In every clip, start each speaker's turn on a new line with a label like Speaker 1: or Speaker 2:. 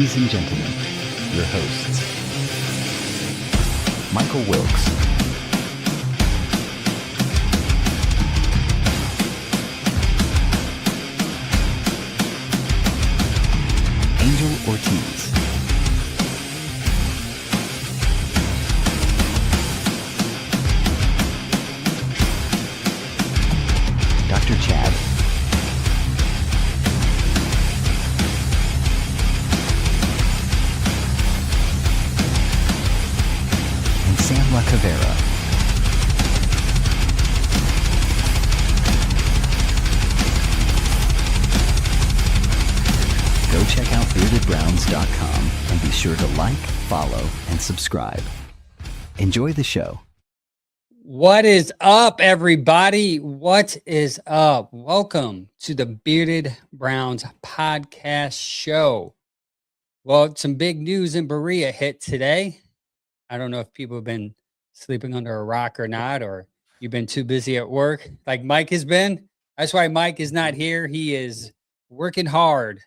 Speaker 1: Ladies and gentlemen, your hosts, Michael Wilkes, Angel Ortiz, Dr. Chad, and Sam La Cavera. Go check out beardedbrowns.com and be sure to like, follow, and subscribe. Enjoy the show.
Speaker 2: What is up, everybody? What is up? Welcome to the Bearded Browns podcast show. Well, some big news in Berea hit today. I don't know if people have been sleeping under a rock or not, or you've been too busy at work like Mike has been. That's why Mike is not here. He is working hard.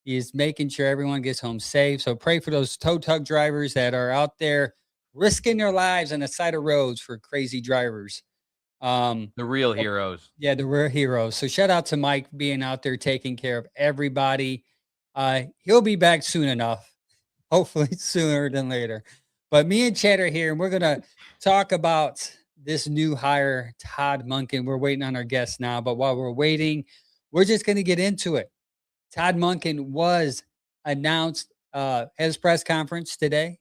Speaker 2: He is making sure everyone gets home safe. So pray for those tow truck drivers that are out there risking their lives on the side of roads for crazy drivers.
Speaker 3: The real heroes.
Speaker 2: Yeah, the real heroes. So shout out to Mike being out there taking care of everybody. He'll be back soon enough, hopefully sooner than later. But me and Chad are here, and we're going to talk about this new hire, Todd Monken. We're waiting on our guest now, but while we're waiting, we're just going to get into it. Todd Monken was announced at his press conference today.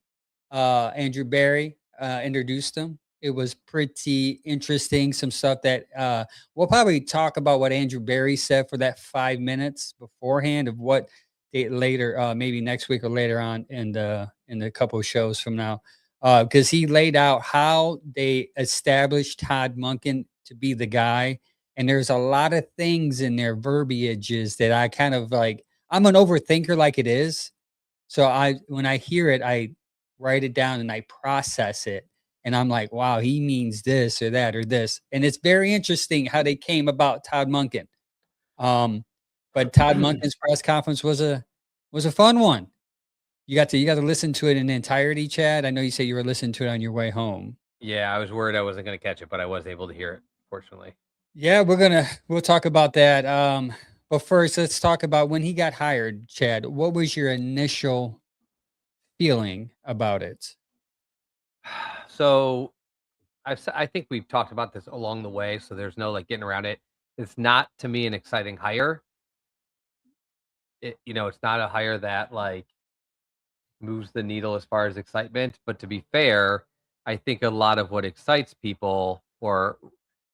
Speaker 2: Andrew Berry introduced him. It was pretty interesting. Some stuff that we'll probably talk about what Andrew Berry said for that 5 minutes beforehand of what they later, maybe next week or later on in a couple of shows from now, because he laid out how they established Todd Monken to be the guy. And there's a lot of things in their verbiages that I kind of like. I'm an overthinker like it is. So when I hear it, I write it down and I process it. And I'm like, wow, he means this or that or this. And it's very interesting how they came about Todd Monken. But Todd Monken's press conference was a fun one. You got to listen to it in entirety, Chad. I know you said you were listening to it on your way home.
Speaker 3: Yeah, I was worried I wasn't going to catch it, but I was able to hear it, fortunately.
Speaker 2: Yeah, we'll talk about that. But first, let's talk about when he got hired, Chad. What was your initial feeling about it?
Speaker 3: So I think we've talked about this along the way, so there's no like getting around it. It's not to me an exciting hire. It's not a hire that like moves the needle as far as excitement. But to be fair, I think a lot of what excites people, or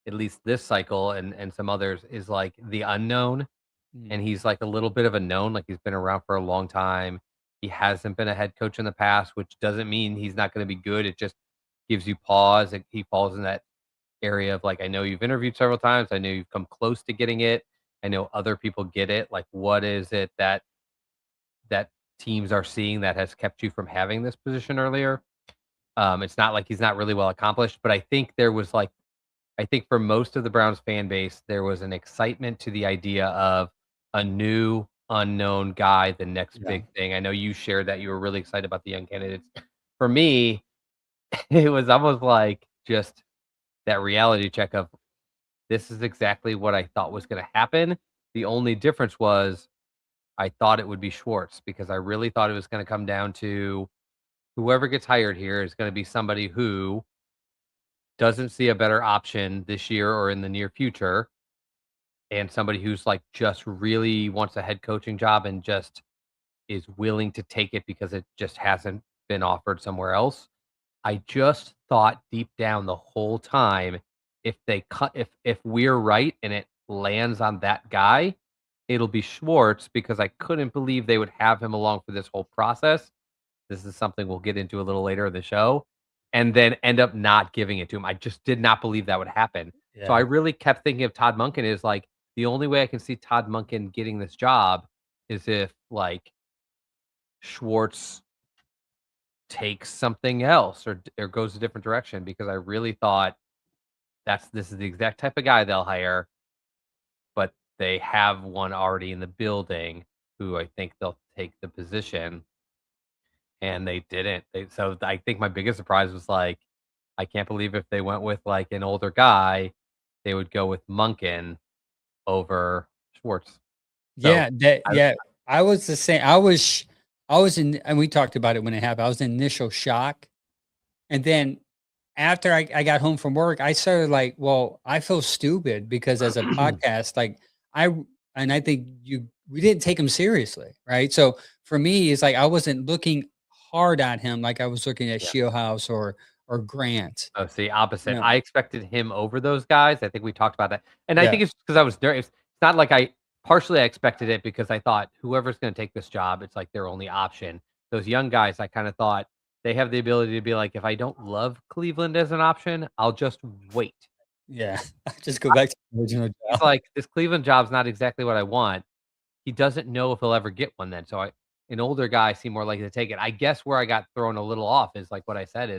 Speaker 3: at least this cycle and some others, is like the unknown. And he's like a little bit of a known, like he's been around for a long time. He hasn't been a head coach in the past, which doesn't mean he's not going to be good. It just gives you pause. He falls in that area of like, I know you've interviewed several times. I know you've come close to getting it. I know other people get it. Like, what is it that teams are seeing that has kept you from having this position earlier? It's not like he's not really well accomplished, but I think for most of the Browns fan base, there was an excitement to the idea of a new unknown guy, the next big thing. I know you shared that you were really excited about the young candidates. For me, it was almost like just that reality check of this is exactly what I thought was going to happen. The only difference was I thought it would be Schwartz, because I really thought it was going to come down to whoever gets hired here is going to be somebody who doesn't see a better option this year or in the near future, and somebody who's like just really wants a head coaching job and just is willing to take it because it just hasn't been offered somewhere else. I just thought deep down the whole time, if we're right and it lands on that guy, it'll be Schwartz, because I couldn't believe they would have him along for this whole process. This is something we'll get into a little later in the show, and then end up not giving it to him. I just did not believe that would happen. Yeah. So I really kept thinking of Todd Monken as like, the only way I can see Todd Monken getting this job is if like Schwartz takes something else or goes a different direction, because I really thought this is the exact type of guy they'll hire, but they have one already in the building who I think they'll take the position. and they didn't. So I think my biggest surprise was like, I can't believe if they went with like an older guy, they would go with Monken over Schwartz. So
Speaker 2: Yeah, that
Speaker 3: I,
Speaker 2: yeah, I was the same. I was in, and we talked about it when it happened. I was in initial shock, and then after I got home from work, I started like, well, I feel stupid because as a podcast, like I and I think we didn't take him seriously, right? So for me, it's like I wasn't looking hard at him like I was looking at
Speaker 3: yeah.
Speaker 2: Shieldhouse or Grant.
Speaker 3: Oh, see, opposite.
Speaker 2: No,
Speaker 3: I expected him over those guys. I think we talked about that, and I
Speaker 2: yeah,
Speaker 3: think it's because I was there. It's not like partially I expected it because I thought whoever's going to take this job, it's like their only option. Those young guys, I kind of thought they have the ability to be like, if I don't love Cleveland as an option, I'll just wait.
Speaker 2: yeah. Just go back to the original
Speaker 3: He's
Speaker 2: job.
Speaker 3: like, this Cleveland job's not exactly what I want. He doesn't know if he'll ever get one then. So an older guy seemed more likely to take it. I guess where I got thrown a little off is like what I said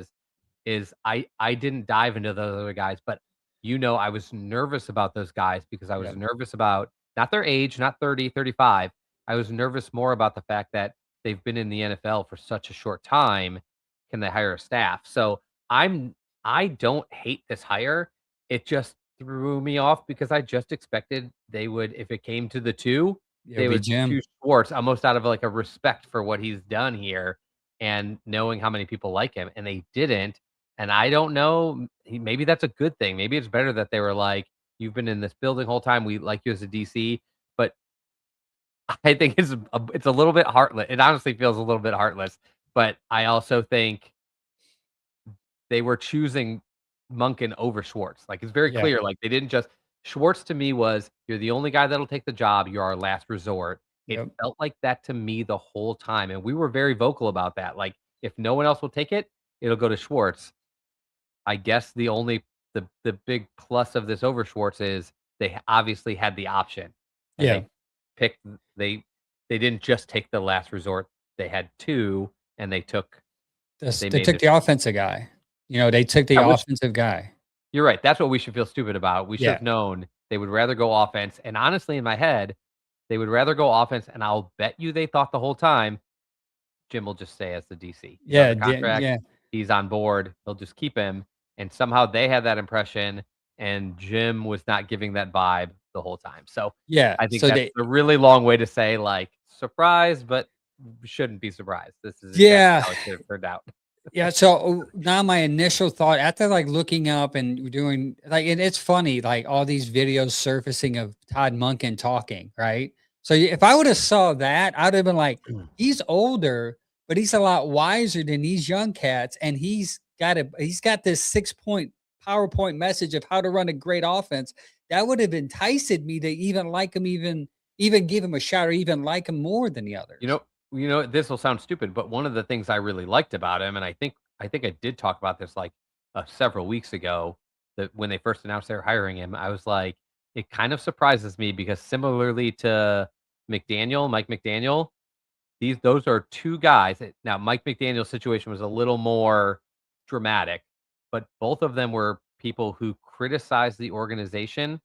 Speaker 3: is I didn't dive into those other guys, but I was nervous about those guys because I was
Speaker 2: Yep,
Speaker 3: nervous about not their age, not 30, 35. I was nervous more about the fact that they've been in the NFL for such a short time. Can they hire a staff? So I don't hate this hire. It just threw me off because I just expected they would, if it came to the two,
Speaker 2: it'll
Speaker 3: they
Speaker 2: be
Speaker 3: would
Speaker 2: Jim.
Speaker 3: choose Schwartz almost out of like a respect for what he's done here and knowing how many people like him. And they didn't. And I don't know, maybe that's a good thing. Maybe it's better that they were like, "You've been in this building whole time. We like you as a DC." But I think it's a little bit heartless. It honestly feels a little bit heartless. But I also think they were choosing Monken over Schwartz. Like, it's very
Speaker 2: Yeah,
Speaker 3: clear, like, they didn't just Schwartz to me was, "You're the only guy that'll take the job. You're our last resort." It
Speaker 2: yep,
Speaker 3: felt like that to me the whole time, and we were very vocal about that. Like, if no one else will take it, it'll go to Schwartz. I guess the big plus of this over Schwartz is they obviously had the option, and
Speaker 2: yeah.
Speaker 3: they picked they didn't just take the last resort. They had 2, and they
Speaker 2: They
Speaker 3: made
Speaker 2: took
Speaker 3: the
Speaker 2: the offensive guy. They took the
Speaker 3: which
Speaker 2: offensive guy.
Speaker 3: you're right, that's what we should feel stupid about. We should
Speaker 2: Yeah,
Speaker 3: have known they would rather go offense, and honestly, in my head, they would rather go offense, and I'll bet you they thought the whole time, Jim will just stay as the DC. He's
Speaker 2: yeah,
Speaker 3: under contract,
Speaker 2: yeah,
Speaker 3: he's on board, they'll just keep him, and somehow they had that impression, and Jim was not giving that vibe the whole time. So,
Speaker 2: yeah.
Speaker 3: I think
Speaker 2: So
Speaker 3: that's
Speaker 2: they,
Speaker 3: a really long way to say, like, surprised, but shouldn't be surprised. This is exactly
Speaker 2: yeah,
Speaker 3: how it should have turned out.
Speaker 2: yeah. So now my initial thought after like looking up and doing like, and it's funny, like all these videos surfacing of Todd Monken talking, right? So if I would have saw that, I'd have been like, he's older, but he's a lot wiser than these young cats, and he's got this 6 point PowerPoint message of how to run a great offense. That would have enticed me to even like him, even give him a shot, or even like him more than the
Speaker 3: You
Speaker 2: others.
Speaker 3: know this will sound stupid, but one of the things I really liked about him, and I think I did talk about this, like, several weeks ago, that when they first announced they were hiring him, I was like, "It kind of surprises me," because similarly to Mike McDaniel, those are 2 guys now Mike McDaniel's situation was a little more dramatic, but both of them were people who criticized the organization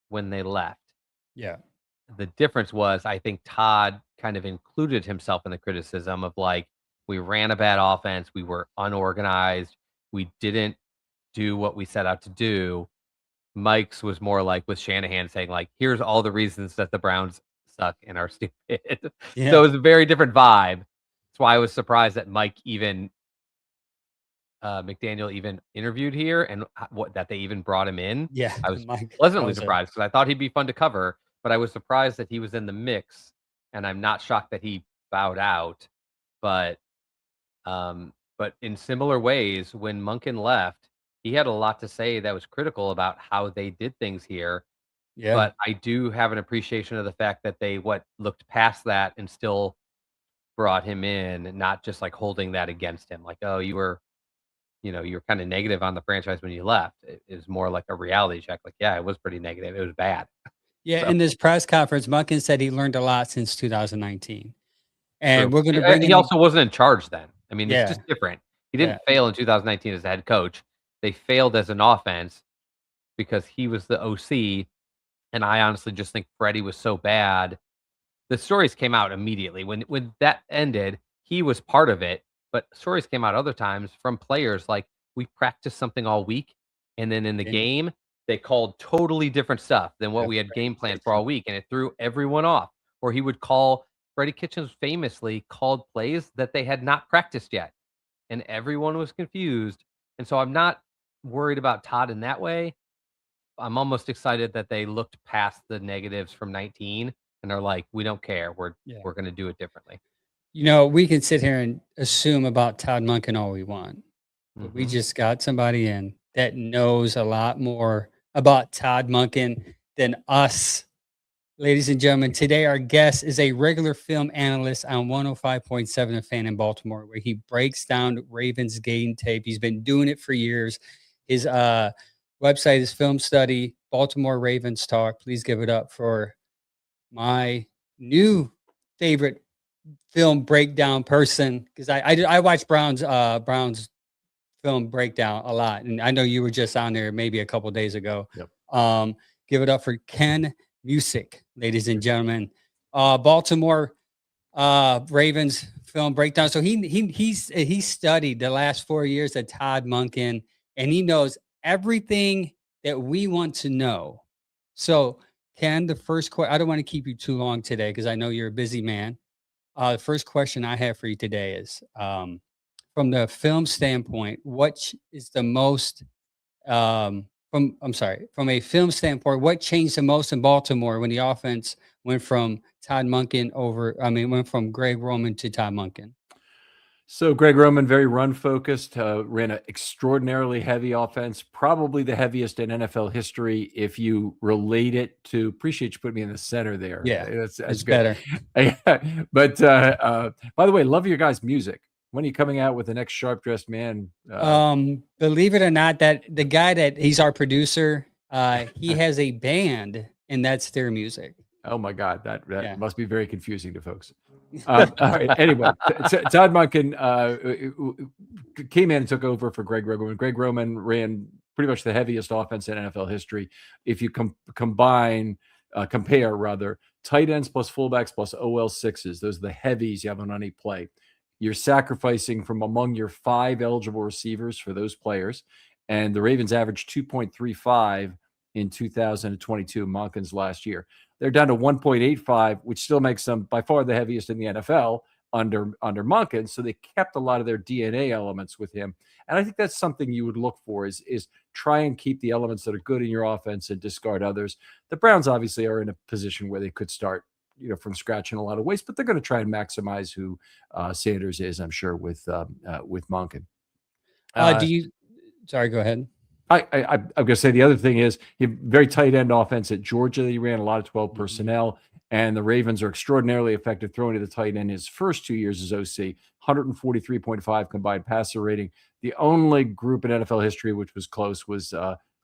Speaker 3: when they left.
Speaker 2: Yeah,
Speaker 3: The difference was, I think Todd kind of included himself in the criticism of like, we ran a bad offense, we were unorganized, we didn't do what we set out to do. Mike's was more like with Shanahan saying, like, here's all the reasons that the Browns suck and are stupid. So
Speaker 2: yeah,
Speaker 3: it was a very different vibe. That's why I was surprised that McDaniel even interviewed here and what that they even brought him in.
Speaker 2: yeah.
Speaker 3: I was
Speaker 2: Mike, that
Speaker 3: pleasantly
Speaker 2: was a
Speaker 3: surprised because I thought he'd be fun to cover, but I was surprised that he was in the mix, and I'm not shocked that he bowed out. But but in similar ways, when Munkin left, he had a lot to say that was critical about how they did things here.
Speaker 2: yeah.
Speaker 3: But I do have an appreciation of the fact that they looked past that and still brought him in, not just like holding that against him. Like, oh, you're kind of negative on the franchise when you left. It is more like a reality check. Like, yeah, it was pretty negative. It was bad.
Speaker 2: Yeah,
Speaker 3: So
Speaker 2: in this press conference, Munkin said he learned a lot since 2019, and
Speaker 3: true.
Speaker 2: we're gonna bring
Speaker 3: He
Speaker 2: in the
Speaker 3: also wasn't in charge then. I mean, it's
Speaker 2: yeah,
Speaker 3: just different. He
Speaker 2: yeah,
Speaker 3: didn't fail in 2019 as a head coach. They failed as an offense because he was the OC. And I honestly just think Freddie was so bad. The stories came out immediately when that ended. He was part of it. But stories came out other times from players like, we practiced something all week, and then in the game, they called totally different stuff than what we had game planned for all week, and it threw everyone off. Or he would call Freddie Kitchens famously called plays that they had not practiced yet, and everyone was confused. And so I'm not worried about Todd in that way. I'm almost excited that they looked past the negatives from 19 and are like, we don't care. We're going to do it differently.
Speaker 2: You know, we can sit here and assume about Todd Monken all we want, but we just got somebody in that knows a lot more about Todd Monken than us. Ladies and gentlemen, today our guest is a regular film analyst on 105.7 The Fan in Baltimore, where he breaks down Ravens game tape. He's been doing it for years. His website is Film Study, Baltimore Ravens Talk. Please give it up for my new favorite film breakdown person, because I watch Browns film breakdown a lot, and I know you were just on there maybe a couple days ago.
Speaker 4: Yep.
Speaker 2: Give it up for Ken McKusick, ladies and gentlemen. Baltimore Ravens film breakdown. So he studied the last 4 years of Todd Monken, and he knows everything that we want to know. So Ken, the first question, I don't want to keep you too long today because I know you're a busy man. The first question I have for you today is, from the film standpoint, what is the most, from a film standpoint, what changed the most in Baltimore when the offense went from went from Greg Roman to Todd Monken?
Speaker 4: So Greg Roman, very run focused, ran an extraordinarily heavy offense, probably the heaviest in NFL history. If you relate it to, appreciate you putting me in the center there.
Speaker 2: Yeah,
Speaker 4: that's
Speaker 2: good.
Speaker 4: Better. But by the way, love your guys' music. When are you coming out with the next Sharp Dressed Man?
Speaker 2: Believe it or not, that the guy that he's our producer, he has a band, and that's their music.
Speaker 4: Oh my God, that must be very confusing to folks. All right. Anyway, Todd Monken came in and took over for Greg Roman. Greg Roman ran pretty much the heaviest offense in NFL history. If you compare tight ends plus fullbacks plus OL sixes, those are the heavies you have on any play. You're sacrificing from among your 5 eligible receivers for those players, and the Ravens averaged 2.35 in 2022, Monken's last year. They're down to 1.85, which still makes them by far the heaviest in the NFL under Monken. So they kept a lot of their DNA elements with him. And I think that's something you would look for is try and keep the elements that are good in your offense and discard others. The Browns obviously are in a position where they could start, from scratch in a lot of ways, but they're going to try and maximize who Sanders is, I'm sure, with Monken.
Speaker 2: Sorry, go ahead.
Speaker 4: I'm going to say the other thing is he have very tight end offense at Georgia. He ran a lot of 12 personnel, and the Ravens are extraordinarily effective throwing to the tight end. His first 2 years as OC, 143.5 combined passer rating. The only group in NFL history which was close was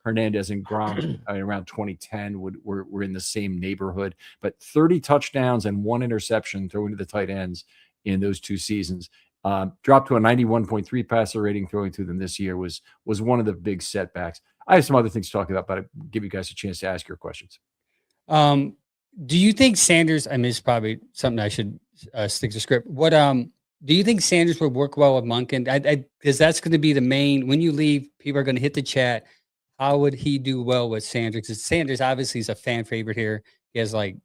Speaker 4: Hernandez and Gronk around 2010 were in the same neighborhood, but 30 touchdowns and 1 interception throwing to the tight ends in those 2 seasons. Dropped to a 91.3 passer rating throwing to them this year was one of the big setbacks. I have some other things to talk about, but I'll give you guys a chance to ask your questions.
Speaker 2: Do you think Sanders, I mean, it's probably something I should stick to script. What do you think Sanders would work well with Monken? Because that's going to be the main, when you leave, people are going to hit the chat. How would he do well with Sanders? Because Sanders obviously is a fan favorite here. He has like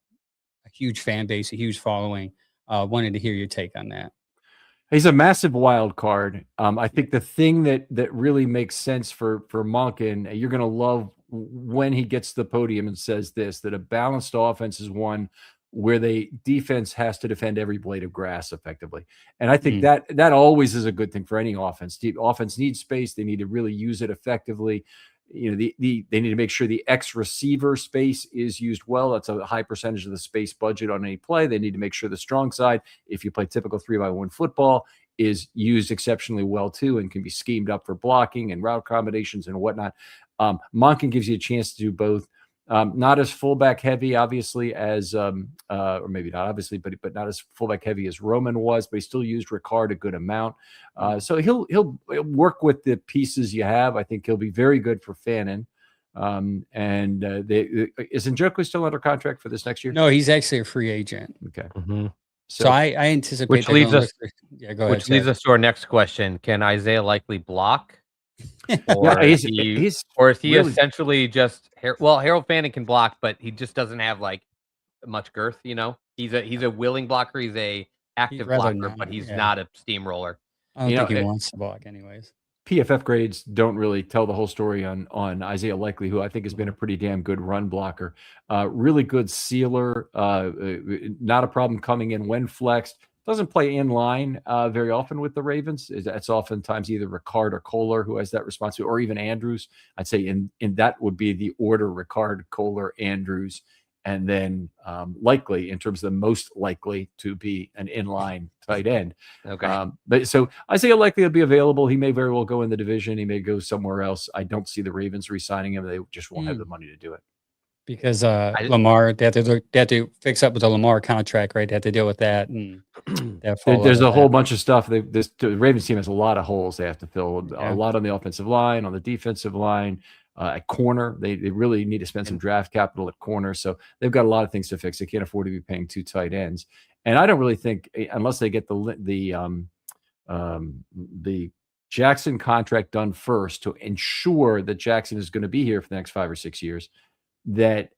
Speaker 2: a huge fan base, a huge following. Wanted to hear your take on that.
Speaker 4: He's a massive wild card. I think the thing that really makes sense for Monken, you're going to love when he gets to the podium and says this, that a balanced offense is one where the defense has to defend every blade of grass effectively. And I think that always is a good thing for any offense. The offense needs space. They need to really use it effectively. They need to make sure the X receiver space is used well. That's a high percentage of the space budget on any play. They need to make sure the strong side, if you play typical 3-by-1 football, is used exceptionally well too and can be schemed up for blocking and route combinations and whatnot. Monken gives you a chance to do both. Not as fullback heavy, obviously, as or maybe not obviously, but not as fullback heavy as Roman was, but he still used Ricard a good amount. So he'll work with the pieces you have. I think he'll be very good for Fannin. And is Njoku still under contract for this next year?
Speaker 2: No, he's actually a free agent.
Speaker 4: Okay.
Speaker 2: So I anticipate
Speaker 3: which
Speaker 2: they're
Speaker 3: leads
Speaker 2: gonna
Speaker 3: us
Speaker 2: yeah, go ahead,
Speaker 3: which leads
Speaker 2: Chad.
Speaker 3: us to our next question. Can Isaiah Likely block?
Speaker 4: Yeah,
Speaker 3: Or
Speaker 4: he's
Speaker 3: is he
Speaker 4: really
Speaker 3: essentially just Harold Fanning can block, but he just doesn't have like much girth, you know? He's a willing blocker, he's a
Speaker 2: He'd
Speaker 3: active
Speaker 2: rather
Speaker 3: blocker,
Speaker 2: not,
Speaker 3: but he's
Speaker 2: yeah.
Speaker 3: not a steamroller.
Speaker 2: I don't think he wants to block anyways.
Speaker 4: PFF grades don't really tell the whole story on Isaiah Likely, who I think has been a pretty damn good run blocker. Really good sealer, not a problem coming in when flexed. Doesn't play in line very often with the Ravens. It's oftentimes either Ricard or Kohler who has that responsibility, or even Andrews. I'd say in that would be the order: Ricard, Kohler, Andrews, and then Likely in terms of the most likely to be an inline tight end.
Speaker 3: Okay.
Speaker 4: But so Isaiah Likely will be available. He may very well go in the division. He may go somewhere else. I don't see the Ravens re-signing him. They just won't have the money to do it.
Speaker 2: Because
Speaker 3: I
Speaker 2: Lamar, they have to fix up with the Lamar contract, right? They have to deal with that, and
Speaker 4: There's a whole bunch of stuff. The Ravens team has a lot of holes they have to fill.
Speaker 2: Yeah.
Speaker 4: A lot on the offensive line, on the defensive line, at corner. They really need to spend some draft capital at corner. So they've got a lot of things to fix. They can't afford to be paying 2 tight ends. And I don't really think, unless they get the Jackson contract done first to ensure that Jackson is going to be here for the next 5 or 6 years, that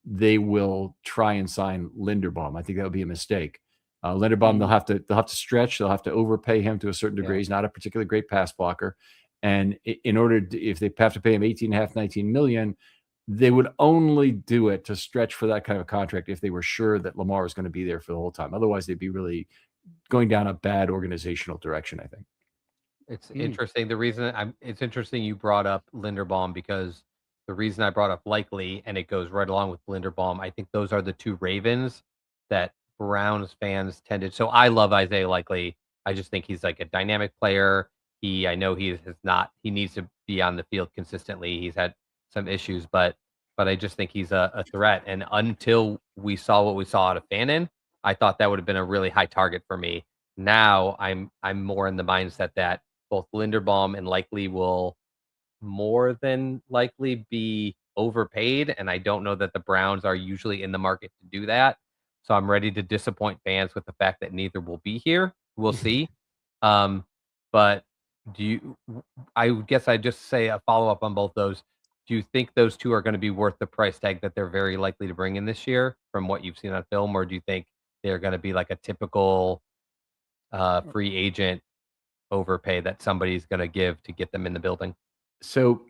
Speaker 4: they will try and sign Linderbaum. I think that would be a mistake. Linderbaum, they'll have to stretch. They'll have to overpay him to a certain degree.
Speaker 3: Yeah.
Speaker 4: He's not a particularly great pass blocker. And in order to, if they have to pay him 18.5, 19 million, they would only do it to stretch for that kind of a contract if they were sure that Lamar was going to be there for the whole time. Otherwise, they'd be really going down a bad organizational direction, I think.
Speaker 3: It's interesting. It's interesting you brought up Linderbaum, because the reason I brought up Likely, and it goes right along with Linderbaum, I think those are the two Ravens that Browns fans tended. So I love Isaiah Likely. I just think he's like a dynamic player. I know he needs to be on the field consistently. He's had some issues, but I just think he's a threat. And until we saw what we saw out of Fannin, I thought that would have been a really high target for me. Now I'm more in the mindset that both Linderbaum and Likely will more than likely be overpaid, and I don't know that the Browns are usually in the market to do that. So I'm ready to disappoint fans with the fact that neither will be here. We'll see. But I guess I'd just say a follow-up on both those. Do you think those two are going to be worth the price tag that they're very likely to bring in this year from what you've seen on film, or do you think they're going to be like a typical free agent overpay that somebody's going to give to get them in the building?
Speaker 4: So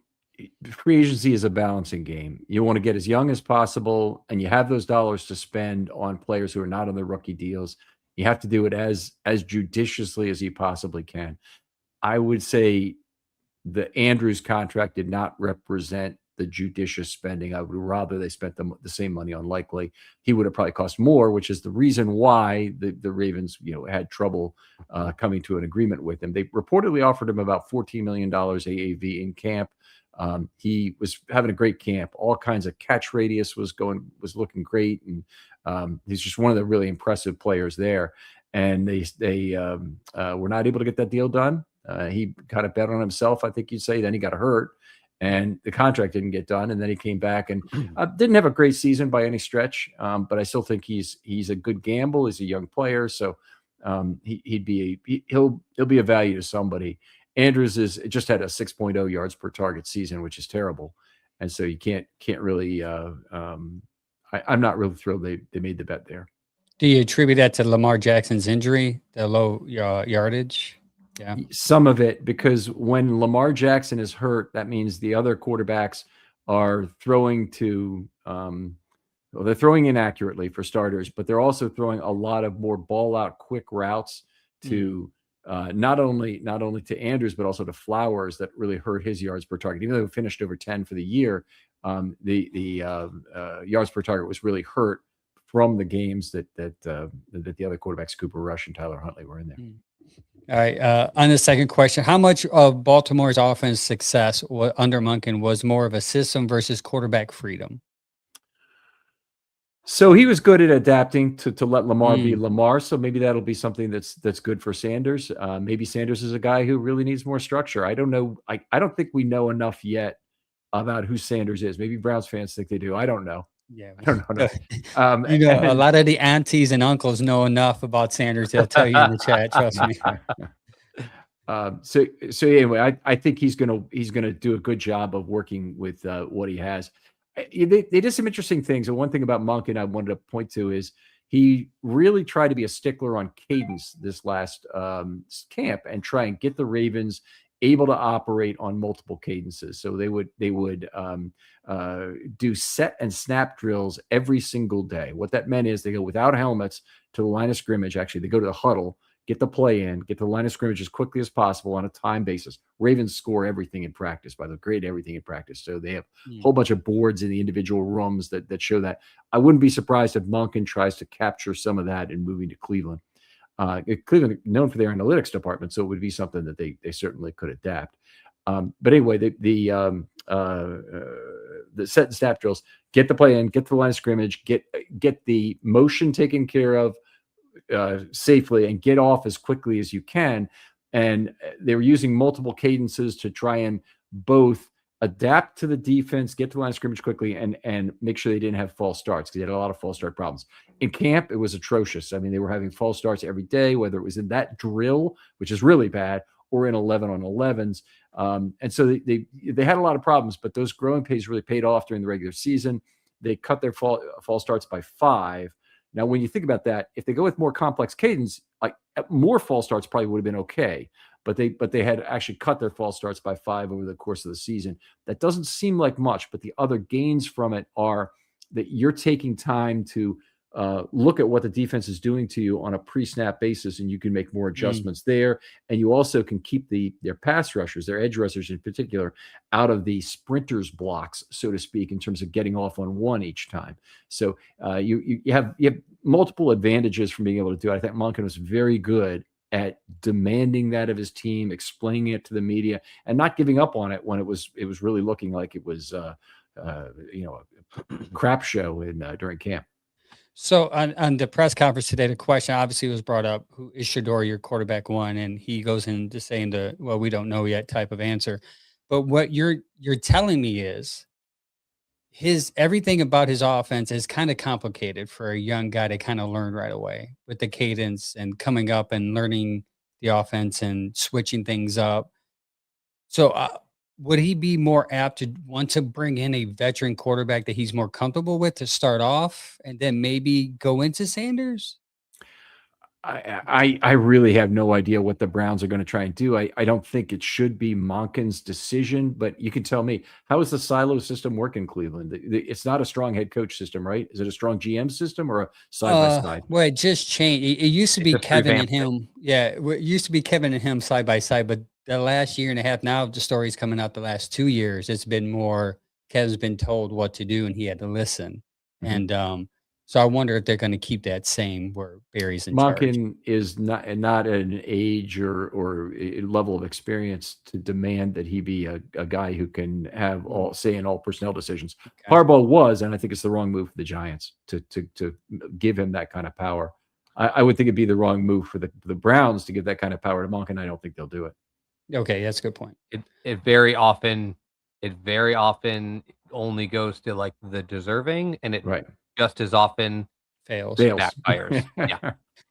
Speaker 4: free agency is a balancing game. You want to get as young as possible, and you have those dollars to spend on players who are not on their rookie deals. You have to do it as judiciously as you possibly can. I would say the Andrews contract did not represent the judicious spending. I would rather they spent the same money on Likely. He would have probably cost more, which is the reason why the Ravens, had trouble coming to an agreement with him. They reportedly offered him about $14 million AAV in camp. He was having a great camp. All kinds of catch radius was looking great, and he's just one of the really impressive players there. And they were not able to get that deal done. He kind of bet on himself, I think you'd say. Then he got hurt, and the contract didn't get done. And then he came back and didn't have a great season by any stretch. But I still think he's a good gamble. He's a young player, so he'll be a value to somebody. Andrews just had a 6.0 yards per target season, which is terrible, and so you can't really. I'm not really thrilled they made the bet there.
Speaker 2: Do you attribute that to Lamar Jackson's injury, the low yardage? Yeah,
Speaker 4: some of it, because when Lamar Jackson is hurt, that means the other quarterbacks are throwing they're throwing inaccurately for starters, but they're also throwing a lot of more ball out quick routes to not only to Andrews, but also to Flowers, that really hurt his yards per target. Even though he finished over 10 for the year, the yards per target was really hurt from the games that the other quarterbacks, Cooper Rush and Tyler Huntley, were in there.
Speaker 2: All right. On the second question, how much of Baltimore's offense success under Monken was more of a system versus quarterback freedom?
Speaker 4: So he was good at adapting to let Lamar be Lamar. So maybe that'll be something that's good for Sanders. Maybe Sanders is a guy who really needs more structure. I don't know. I don't think we know enough yet about who Sanders is. Maybe Browns fans think they do. I don't know.
Speaker 2: Yeah.
Speaker 4: I don't know.
Speaker 2: A lot of the aunties and uncles know enough about Sanders. They'll tell you in the chat. Trust me.
Speaker 4: So anyway, I think he's gonna do a good job of working with what he has. They did some interesting things, and one thing about Monken I wanted to point to is he really tried to be a stickler on cadence this last camp and try and get the Ravens able to operate on multiple cadences. So they would do set and snap drills every single day. What that meant is they go without helmets to the line of scrimmage. Actually, they go to the huddle, get the play in, get the line of scrimmage as quickly as possible on a time basis. Ravens score everything in practice, by the way, grade everything in practice. So they have a whole bunch of boards in the individual rooms that show that. I wouldn't be surprised if Monken tries to capture some of that in moving to Cleveland. Cleveland known for their analytics department, so it would be something that they certainly could adapt. But anyway, the set and snap drills, get the play in, get to the line of scrimmage, get the motion taken care of safely, and get off as quickly as you can. And they were using multiple cadences to try and both adapt to the defense, get to the line of scrimmage quickly, and make sure they didn't have false starts, because they had a lot of false start problems. In camp, it was atrocious. I mean, they were having false starts every day, whether it was in that drill, which is really bad, or in 11 on 11s. And so they had a lot of problems, but those growing pains really paid off during the regular season. They cut their false starts by 5. Now, when you think about that, if they go with more complex cadence, like more false starts probably would have been okay. But they had actually cut their false starts by 5 over the course of the season. That doesn't seem like much, but the other gains from it are that you're taking time to look at what the defense is doing to you on a pre-snap basis, and you can make more adjustments there. And you also can keep their pass rushers, their edge rushers in particular, out of the sprinters blocks, so to speak, in terms of getting off on one each time. So you have multiple advantages from being able to do it. I think Monken was very good at demanding that of his team, explaining it to the media, and not giving up on it when it was really looking like it was a crap show during camp.
Speaker 2: So on the press conference today, the question obviously was brought up: who is Shador, your quarterback one? And he goes into saying well, we don't know yet type of answer. But what you're telling me is everything about his offense is kind of complicated for a young guy to kind of learn right away, with the cadence and coming up and learning the offense and switching things up. So would he be more apt to want to bring in a veteran quarterback that he's more comfortable with to start off and then maybe go into Sanders?
Speaker 4: I really have no idea what the Browns are going to try and do. I don't think it should be Monken's decision, but you can tell me, how is the silo system work in Cleveland? It's not a strong head coach system, right? Is it a strong GM system or a side-by-side?
Speaker 2: Well, it just changed. It used to be Kevin and him. Yeah, it used to be Kevin and him side by side, but the last year and a half, now the story's coming out the last 2 years, it's been more Kevin's been told what to do and he had to listen.
Speaker 4: Mm-hmm.
Speaker 2: And so I wonder if they're going to keep that same where Barry's in charge.
Speaker 4: Monken is not at an age or a level of experience to demand that he be a guy who can have all say in all personnel decisions. Okay. Harbaugh was, and I think it's the wrong move for the Giants to give him that kind of power. I would think it'd be the wrong move for the Browns to give that kind of power to Monken. I don't think they'll do it.
Speaker 2: Okay, that's a good point.
Speaker 3: It very often only goes to like the deserving, and it just as often
Speaker 2: fails.
Speaker 3: Backfires.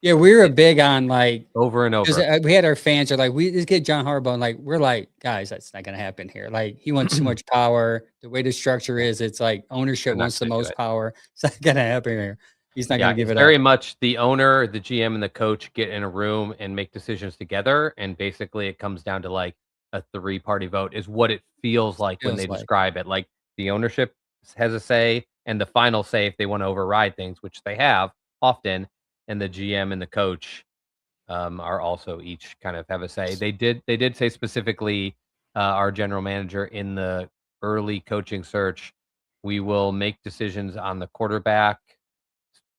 Speaker 2: Yeah, we were big on like
Speaker 3: over and over.
Speaker 2: We had our fans are like, let's get John Harbaugh, and like we're like, guys, that's not going to happen here. Like he wants too much power. The way the structure is, it's like ownership wants the most power. It's not going to happen here. He's not going to give it up.
Speaker 3: Very much the owner, the GM, and the coach get in a room and make decisions together, and basically it comes down to like a 3-party vote is what it feels like when they describe it. Like the ownership has a say, and the final say if they want to override things, which they have often, and the GM and the coach are also each kind of have a say. They did say specifically, our general manager in the early coaching search, we will make decisions on the quarterback,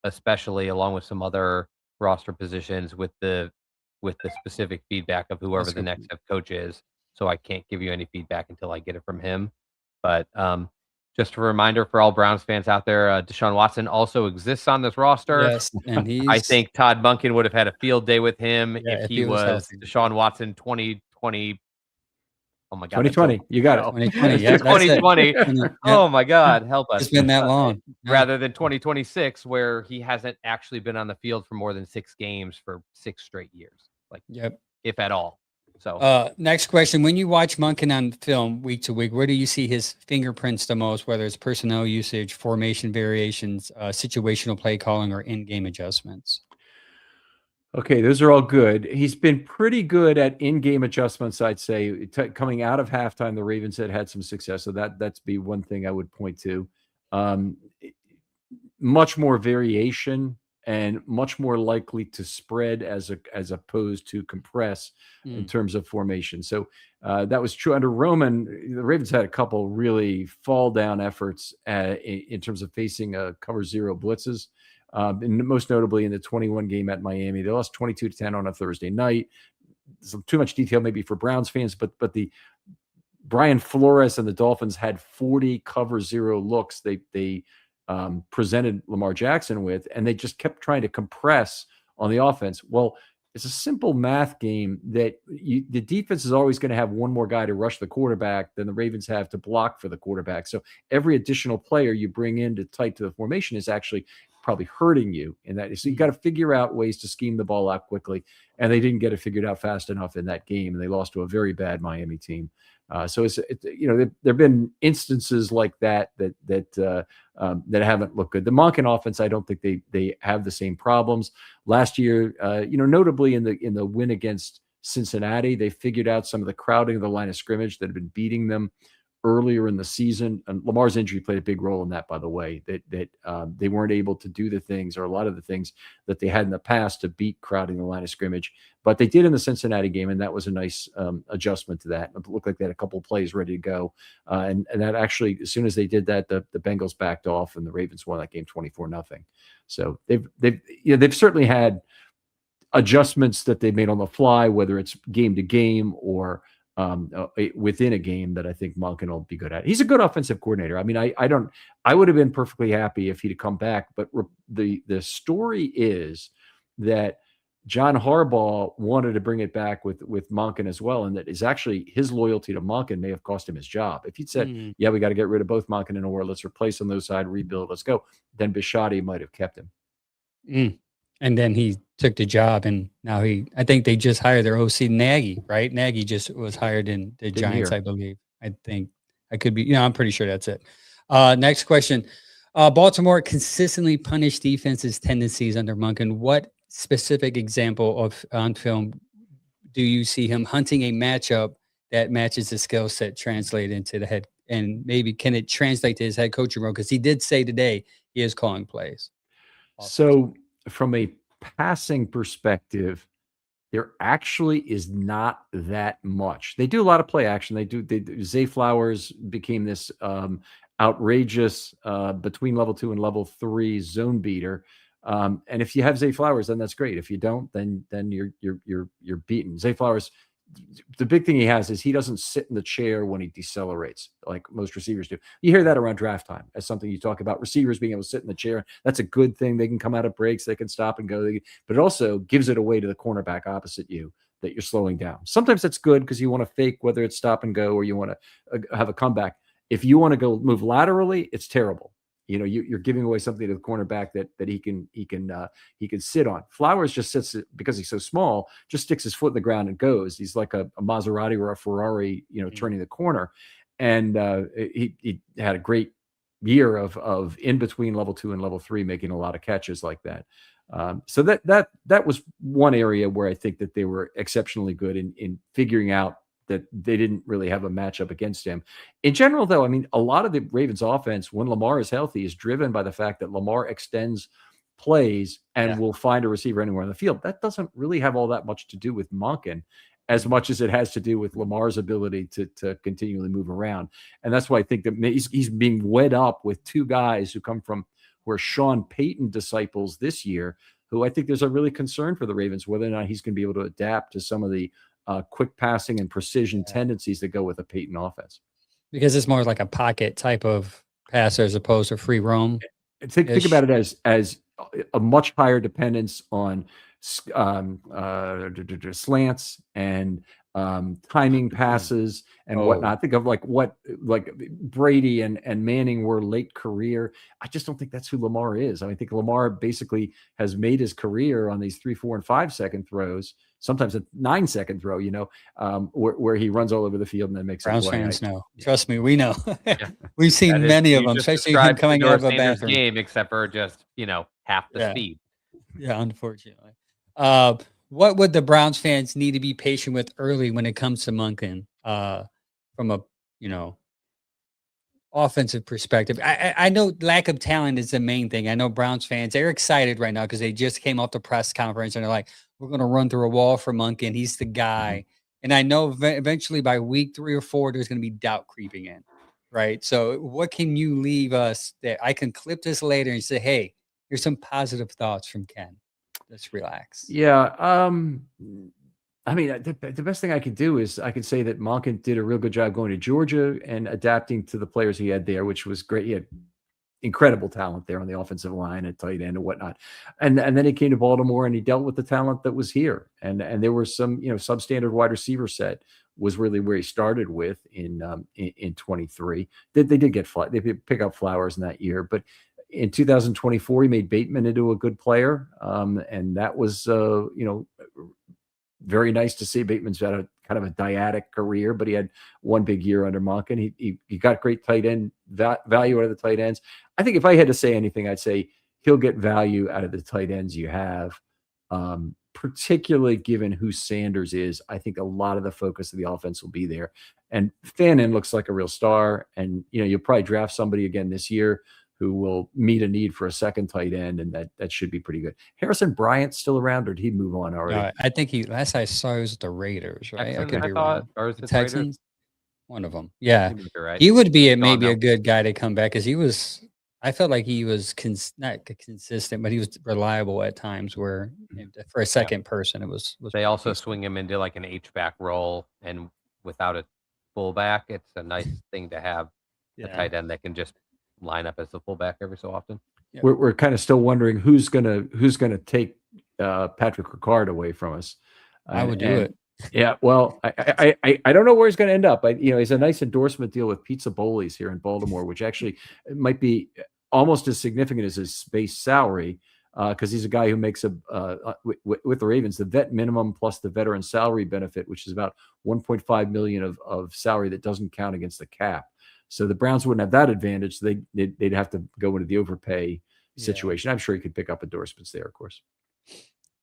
Speaker 3: especially along with some other roster positions with the specific feedback of whoever the next head coach is. So I can't give you any feedback until I get it from him. But just a reminder for all Browns fans out there, Deshaun Watson also exists on this roster.
Speaker 2: Yes, and
Speaker 3: I think Todd Monken would have had a field day with him if he was
Speaker 2: healthy.
Speaker 3: Deshaun Watson 2020 Oh my God. that's
Speaker 4: 2020. You got it.
Speaker 2: 2020. Yeah,
Speaker 3: 2020.
Speaker 2: that's it.
Speaker 4: 2020. You got it.
Speaker 2: 2020. Yeah, that's it.
Speaker 3: 2020.
Speaker 2: Yeah,
Speaker 3: Oh my God, help us.
Speaker 2: it's been that long. Yeah.
Speaker 3: Rather than 2026, where he hasn't actually been on the field for more than 6 games for 6 straight years, like
Speaker 2: Yep.
Speaker 3: if at all. So
Speaker 2: Next question. When you watch Monken on film week to week, where do you see his fingerprints the most, whether it's personnel usage, formation variations, situational play calling, or in-game adjustments?
Speaker 4: Okay, those are all good. He's been pretty good at in-game adjustments, I'd say. Coming out of halftime, the Ravens had some success, so that's be one thing I would point to. Um, much more variation and much more likely to spread as opposed to compress in terms of formation. So that was true under Roman. The Ravens had a couple really fall down efforts in terms of facing cover zero blitzes. And most notably in the 21 game at Miami, they lost 22-10 on a Thursday night. Some too much detail maybe for Browns fans, but the Brian Flores and the Dolphins had 40 cover zero looks they presented Lamar Jackson with, and they just kept trying to compress on the offense. Well, it's a simple math game that the defense is always going to have one more guy to rush the quarterback than the Ravens have to block for the quarterback. So every additional player you bring in to tight to the formation is actually probably hurting you in that. So you got to figure out ways to scheme the ball out quickly, and they didn't get it figured out fast enough in that game, and they lost to a very bad Miami team. So there've been instances like that haven't looked good. The Monken offense, I don't think they have the same problems. Last year, notably in the win against Cincinnati, they figured out some of the crowding of the line of scrimmage that had been beating them earlier in the season. And Lamar's injury played a big role in that, by the way, that they weren't able to do the things, or a lot of the things that they had in the past, to beat crowding the line of scrimmage. But they did in the Cincinnati game, and that was a nice adjustment to that. It looked like they had a couple of plays ready to go. And that actually, as soon as they did that, the Bengals backed off, and the Ravens won that game 24-0. So they've certainly had adjustments that they made on the fly, whether it's game to game or within a game, that I think Monken will be good at. He's a good offensive coordinator. I mean, I would have been perfectly happy if he'd come back, but the story is that John Harbaugh wanted to bring it back with Monken as well, and that is actually his loyalty to Monken may have cost him his job. If he'd said, yeah, we got to get rid of both Monken and Orr, let's replace on those side, rebuild, let's go, then Bisciotti might have kept him.
Speaker 2: And then he took the job, and now I think they just hired their OC, Nagy, right? Nagy just was hired in the Giants, I believe. I think I could be, I'm pretty sure that's it. Next question. Baltimore consistently punished defenses' tendencies under Monken. What specific example of on film do you see him hunting a matchup that matches the skill set translate into the head? And maybe can it translate to his head coaching role? Because he did say today he is calling plays.
Speaker 4: So from a passing perspective, there actually is not that much. They do a lot of play action. Zay Flowers became this outrageous between level 2 and level 3 zone beater. And if you have Zay Flowers, then that's great. If you don't, then you're beaten. Zay Flowers, the big thing he has is he doesn't sit in the chair when he decelerates like most receivers do. You hear that around draft time as something you talk about, receivers being able to sit in the chair. That's a good thing. They can come out of breaks, they can stop and go, but it also gives it away to the cornerback opposite you that you're slowing down. Sometimes that's good because you want to fake, whether it's stop and go or you want to have a comeback. If you want to go move laterally, it's terrible. You're giving away something to the cornerback that he can sit on. Flowers just sits, because he's so small, just sticks his foot in the ground and goes. He's like a Maserati or a Ferrari, turning the corner. And he had a great year of in between level 2 and level 3, making a lot of catches like that. So that was one area where I think that they were exceptionally good in figuring out that they didn't really have a matchup against him. In general, though, I mean, a lot of the Ravens offense, when Lamar is healthy, is driven by the fact that Lamar extends plays and will find a receiver anywhere on the field. That doesn't really have all that much to do with Monken as much as it has to do with Lamar's ability to continually move around. And that's why I think that he's being wed up with two guys who come from where Sean Payton disciples this year, who I think there's a really concern for the Ravens, whether or not he's going to be able to adapt to some of the quick passing and precision tendencies that go with a Payton offense.
Speaker 2: Because it's more like a pocket type of passer as opposed to free roam.
Speaker 4: Think about it as a much higher dependence on slants and timing passes and whatnot. Think of like Brady and Manning were late career. I just don't think that's who Lamar is. I think Lamar basically has made his career on these 3, 4, and 5 second throws, sometimes a 9 second throw, where he runs all over the field and then makes
Speaker 2: Browns
Speaker 4: a play.
Speaker 2: fans know. Trust me, we know. We've seen many of them, especially him coming out of a bathroom.
Speaker 3: Game, except for just, half the speed.
Speaker 2: Yeah, unfortunately. What would the Browns fans need to be patient with early when it comes to Monken from a, offensive perspective? I know lack of talent is the main thing. I know Browns fans, they're excited right now because they just came off the press conference and they're like, we're going to run through a wall for Monken. He's the guy. And I know eventually by week 3 or 4, there's going to be doubt creeping in, right? So what can you leave us that I can clip this later and say, hey, here's some positive thoughts from Ken. Let's relax.
Speaker 4: Yeah. I mean, the best thing I could do is I could say that Monken did a real good job going to Georgia and adapting to the players he had there, which was great. He had incredible talent there on the offensive line at tight end and whatnot. And then he came to Baltimore and he dealt with the talent that was here. And there was some, substandard wide receiver set was really where he started with in 23. They did get they did pick up Flowers in that year, but in 2024, he made Bateman into a good player. And that was, very nice to see. Bateman's had a kind of a dyadic career, but he had one big year under Monken. He got great tight end value out of the tight ends. I think if I had to say anything, I'd say he'll get value out of the tight ends you have, particularly given who Sanders is. I think a lot of the focus of the offense will be there. And Fannin looks like a real star. And, you'll probably draft somebody again this year who will meet a need for a second tight end, and that should be pretty good. Harrison Bryant's still around, or did he move on already?
Speaker 2: No, I think last I saw he was with the Raiders, right?
Speaker 3: I could be wrong. Or is it
Speaker 2: Texans?
Speaker 3: Raiders?
Speaker 2: One of them. Yeah.
Speaker 3: Right.
Speaker 2: He would be maybe a good guy to come back because I felt like he was not consistent, but he was reliable at times where for a second person, it was
Speaker 3: they also swing him into like an H-back role, and without a fullback, it's a nice thing to have a tight end that can just line up as the fullback every so often.
Speaker 2: Yeah.
Speaker 4: We're kind of still wondering who's gonna take Patrick Ricard away from us.
Speaker 2: I would do it.
Speaker 4: Yeah, well, I don't know where he's going to end up. He's a nice endorsement deal with Pizza Bowlies here in Baltimore, which actually might be almost as significant as his base salary, because he's a guy who makes with the Ravens the vet minimum plus the veteran salary benefit, which is about $1.5 million of salary that doesn't count against the cap. So the Browns wouldn't have that advantage. So they'd have to go into the overpay situation. I'm sure he could pick up endorsements there, of course.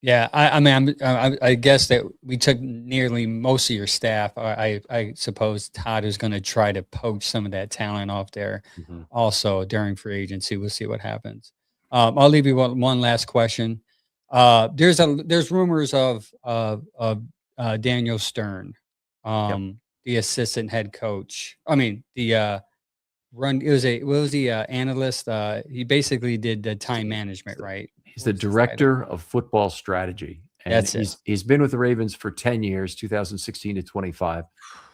Speaker 2: Yeah, I guess that we took nearly most of your staff. I suppose Todd is going to try to poach some of that talent off there. Also during free agency. We'll see what happens. I'll leave you one last question. There's rumors of Daniel Stern. The assistant head coach. I mean, the analyst. He basically did the time managed right?
Speaker 4: He's the director of football strategy. And he's been with the Ravens for 10 years, 2016 to 25.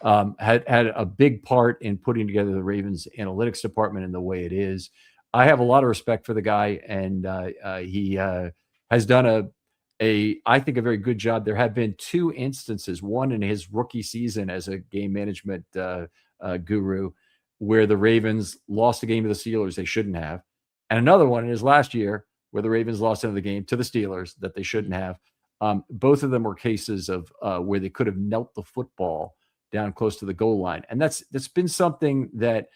Speaker 4: Had a big part in putting together the Ravens analytics department in the way it is. I have a lot of respect for the guy, and he has done I think a very good job. There have been 2 instances, one in his rookie season as a game management guru, where the Ravens lost a game to the Steelers they shouldn't have, and another one in his last year where the Ravens lost another game to the Steelers that they shouldn't have. Both of them were cases of where they could have knelt the football down close to the goal line, and that's been something that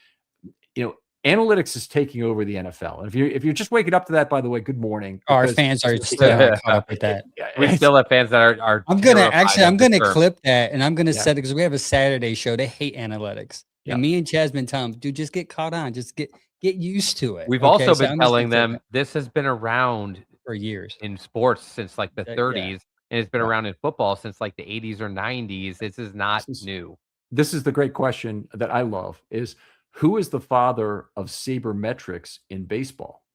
Speaker 4: analytics is taking over the NFL. And if you're just waking up to that, by the way, good morning.
Speaker 2: Our fans are still caught up with that.
Speaker 3: We still have fans that are.
Speaker 2: I'm gonna clip that, and I'm gonna set it because we have a Saturday show. They hate analytics, and me and Chaz been telling them, dude, just get caught on, just get used to it.
Speaker 3: We've also been telling them this has been around
Speaker 2: for years
Speaker 3: in sports since like the 30s, and it's been around in football since like the 80s or 90s. This is not new.
Speaker 4: This is the great question that I love is, who is the father of sabermetrics in baseball?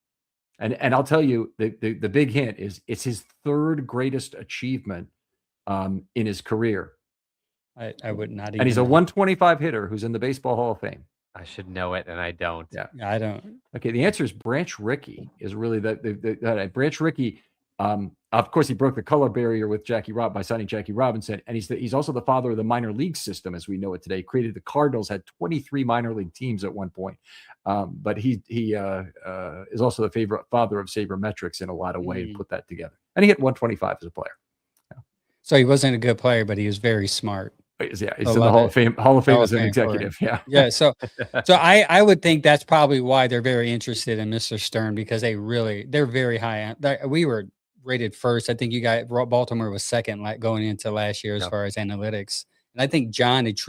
Speaker 4: And I'll tell you, the big hint is it's his 3rd greatest achievement in his career.
Speaker 2: I would not even.
Speaker 4: And he's a 125 hitter who's in the Baseball Hall of Fame.
Speaker 3: I should know it, and I don't.
Speaker 2: Yeah, I don't.
Speaker 4: Okay, the answer is Branch Rickey is really the Branch Rickey Of course, he broke the color barrier with by signing Jackie Robinson, and he's also the father of the minor league system as we know it today. Created the Cardinals, had 23 minor league teams at one point, but he is also the father of sabermetrics in a lot of ways and put that together. And he hit 125 as a player.
Speaker 2: So he wasn't a good player, but he was very smart.
Speaker 4: He's in the Hall of Fame. Hall of Fame as an executive. Yeah.
Speaker 2: Yeah. So I would think that's probably why they're very interested in Mr. Stern, because they're very high. We were rated first. I think Baltimore was second going into last year as far as analytics. And I think John it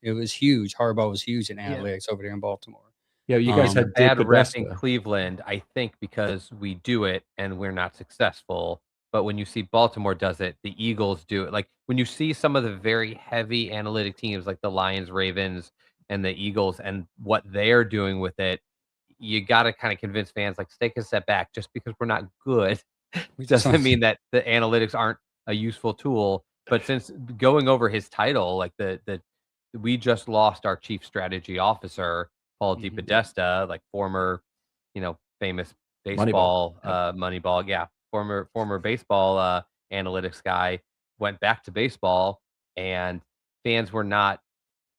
Speaker 2: was huge. Harbaugh was huge in analytics over there in Baltimore.
Speaker 4: Yeah, you guys had
Speaker 3: bad rep in Cleveland, I think, because we do it and we're not successful. But when you see Baltimore does it, the Eagles do it. Like when you see some of the very heavy analytic teams like the Lions, Ravens, and the Eagles and what they're doing with it, you got to kind of convince fans, like, take a step back. Just because we're not good doesn't mean that the analytics aren't a useful tool. But since going over his title, like we just lost our chief strategy officer, Paul DePodesta, like former, famous baseball, Moneyball. Yeah. Former baseball analytics guy, went back to baseball, and fans were not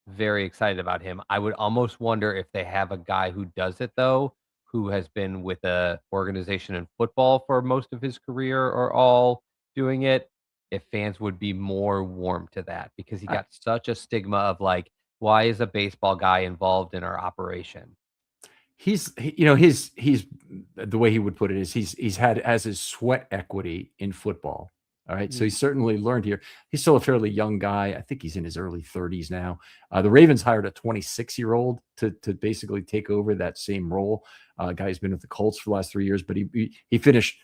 Speaker 3: very excited about him. I would almost wonder if they have a guy who does it, though, who has been with a organization in football for most of his career or all doing it, if fans would be more warm to that, because he got such a stigma of like, why is a baseball guy involved in our operation?
Speaker 4: He's the way he would put it is has his sweat equity in football. All right. So he's certainly learned here. He's still a fairly young guy. I think he's in his early 30s now. The Ravens hired a 26-year-old to basically take over that same role. A guy who's been with the Colts for the last 3 years, but he finished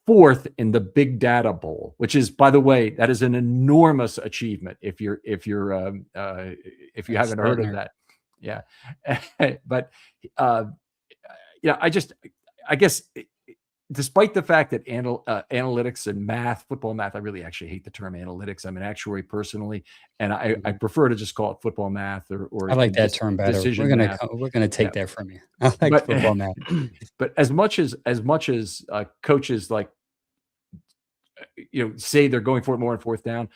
Speaker 4: 4th in the Big Data Bowl, which is, by the way, that is an enormous achievement if you haven't heard of that. Yeah. But, I guess despite the fact that analytics and football math, I really actually hate the term analytics. I'm an actuary personally, and I prefer to just call it football math or
Speaker 2: I like that term better. We're gonna take that from you. I like football math.
Speaker 4: But as much as coaches say they're going for it more on 4th down,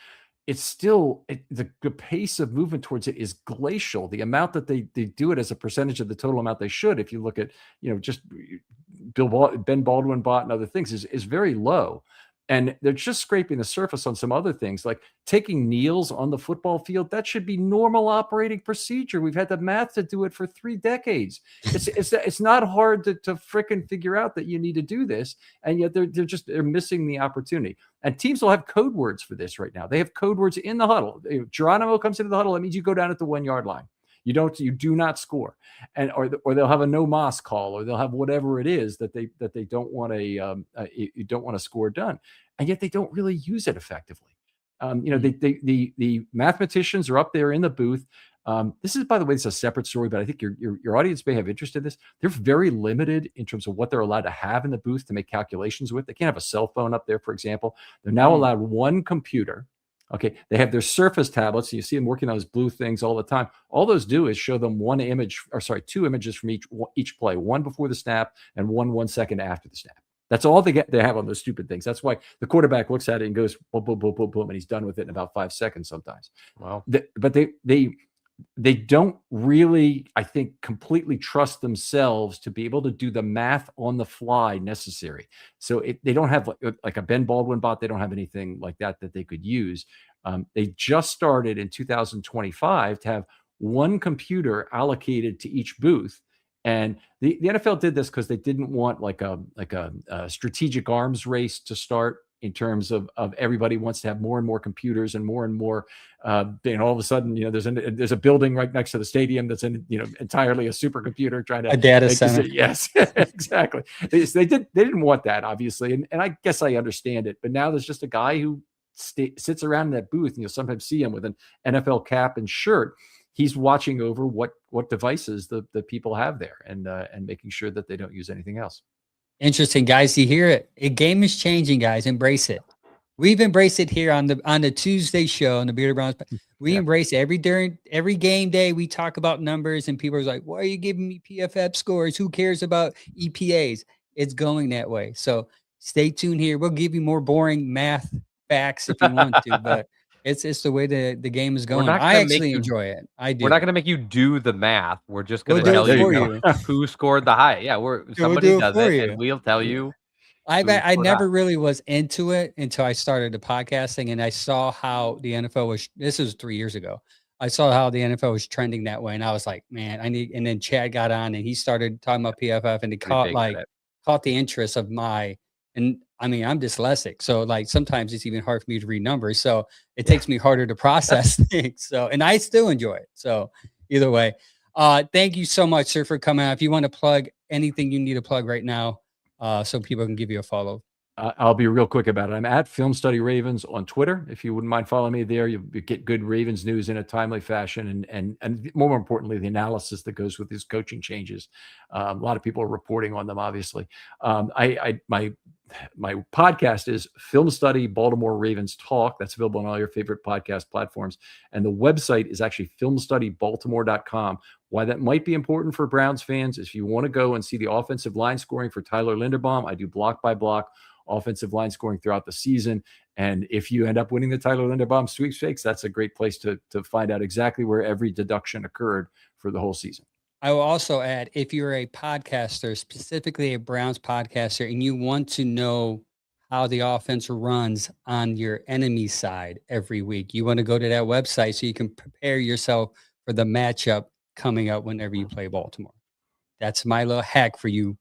Speaker 4: it's still the pace of movement towards it is glacial. The amount that they do it as a percentage of the total amount they should, if you look at just Ben Baldwin bought and other things, is very low. And they're just scraping the surface on some other things, like taking kneels on the football field. That should be normal operating procedure. We've had the math to do it for 3 decades. It's not hard to frickin' figure out that you need to do this, and yet they're missing the opportunity. And teams will have code words for this right now. They have code words in the huddle. If Geronimo comes into the huddle, that means you go down at the 1-yard line. You do not score, and or they'll have a no moss call, or they'll have whatever it is that they don't want you don't want a score done, and yet they don't really use it effectively. The mathematicians are up there in the booth. This is, by the way, it's a separate story, but I think your audience may have interest in this. They're very limited in terms of what they're allowed to have in the booth to make calculations with. They can't have a cell phone up there, for example. They're now allowed one computer. Okay, they have their Surface tablets, and you see them working on those blue things all the time. All those do is show them 2 images from each play, one before the snap and 1 second after the snap. That's all they have on those stupid things. That's why the quarterback looks at it and goes boom, boom, boom, boom, boom, and he's done with it in about 5 seconds sometimes.
Speaker 3: Wow.
Speaker 4: But they don't really, I think, completely trust themselves to be able to do the math on the fly necessary. So they don't have like a Ben Baldwin bot. They don't have anything like that they could use. They just started in 2025 to have one computer allocated to each booth. And the NFL did this because they didn't want like a strategic arms race to start, in terms of everybody wants to have more and more computers and more, and all of a sudden, there's a building right next to the stadium that's entirely a supercomputer trying to
Speaker 2: a data center.
Speaker 4: Yes, exactly. They didn't want that, obviously. And I guess I understand it, but now there's just a guy who sits around in that booth, and you'll sometimes see him with an NFL cap and shirt. He's watching over what devices the people have there, and making sure that they don't use anything else.
Speaker 2: Interesting, guys. You hear it? A game is changing, guys. Embrace it. We've embraced it here on the Tuesday show on the Bearded Browns. We embrace it during every game day. We talk about numbers, and people are like, "Why are you giving me PFF scores? Who cares about EPAs?" It's going that way. So stay tuned here. We'll give you more boring math facts if you want to, but it's the way the game is
Speaker 3: We're
Speaker 2: going.
Speaker 3: not
Speaker 2: I
Speaker 3: gonna make
Speaker 2: actually
Speaker 3: you
Speaker 2: enjoy it. I do.
Speaker 3: We're not gonna make you do the math. We're just
Speaker 2: We'll
Speaker 3: gonna
Speaker 2: do
Speaker 3: tell
Speaker 2: it
Speaker 4: There
Speaker 2: for
Speaker 4: you
Speaker 3: you
Speaker 2: you.
Speaker 3: who scored the high. Yeah,
Speaker 2: We'll
Speaker 3: somebody
Speaker 2: do it
Speaker 3: does
Speaker 2: for
Speaker 3: it,
Speaker 2: you.
Speaker 3: and we'll tell
Speaker 2: Yeah.
Speaker 3: you
Speaker 2: I
Speaker 3: who scored high.
Speaker 2: never really was into it until I started the podcasting and I saw how the NFL was. This was 3 years ago. I saw how the NFL was trending that way, and I was like, man, I need. And then Chad got on and he started talking about PFF, and it
Speaker 3: Pretty big at it.
Speaker 2: caught the interest of my. And I mean, I'm dyslexic, so like sometimes it's even hard for me to read numbers. So it takes me harder to process things. So, and I still enjoy it. So either way, thank you so much, sir, for coming out. If you want to plug anything you need to plug right now, so people can give you a follow.
Speaker 4: I'll be real quick about it. I'm at Film Study Ravens on Twitter. If you wouldn't mind following me there, you get good Ravens news in a timely fashion, and more importantly, the analysis that goes with these coaching changes. A lot of people are reporting on them, obviously. My podcast is Film Study Baltimore Ravens Talk. That's available on all your favorite podcast platforms, and the website is actually filmstudybaltimore.com. Why that might be important for Browns fans is if you want to go and see the offensive line scoring for Tyler Linderbaum, I do block by block offensive line scoring throughout the season. And if you end up winning the Tyler Linderbaum sweepstakes, that's a great place to find out exactly where every deduction occurred for the whole season.
Speaker 2: I will also add, if you're a podcaster, specifically a Browns podcaster, and you want to know how the offense runs on your enemy side every week, you want to go to that website so you can prepare yourself for the matchup coming up whenever you play Baltimore. That's my little hack for you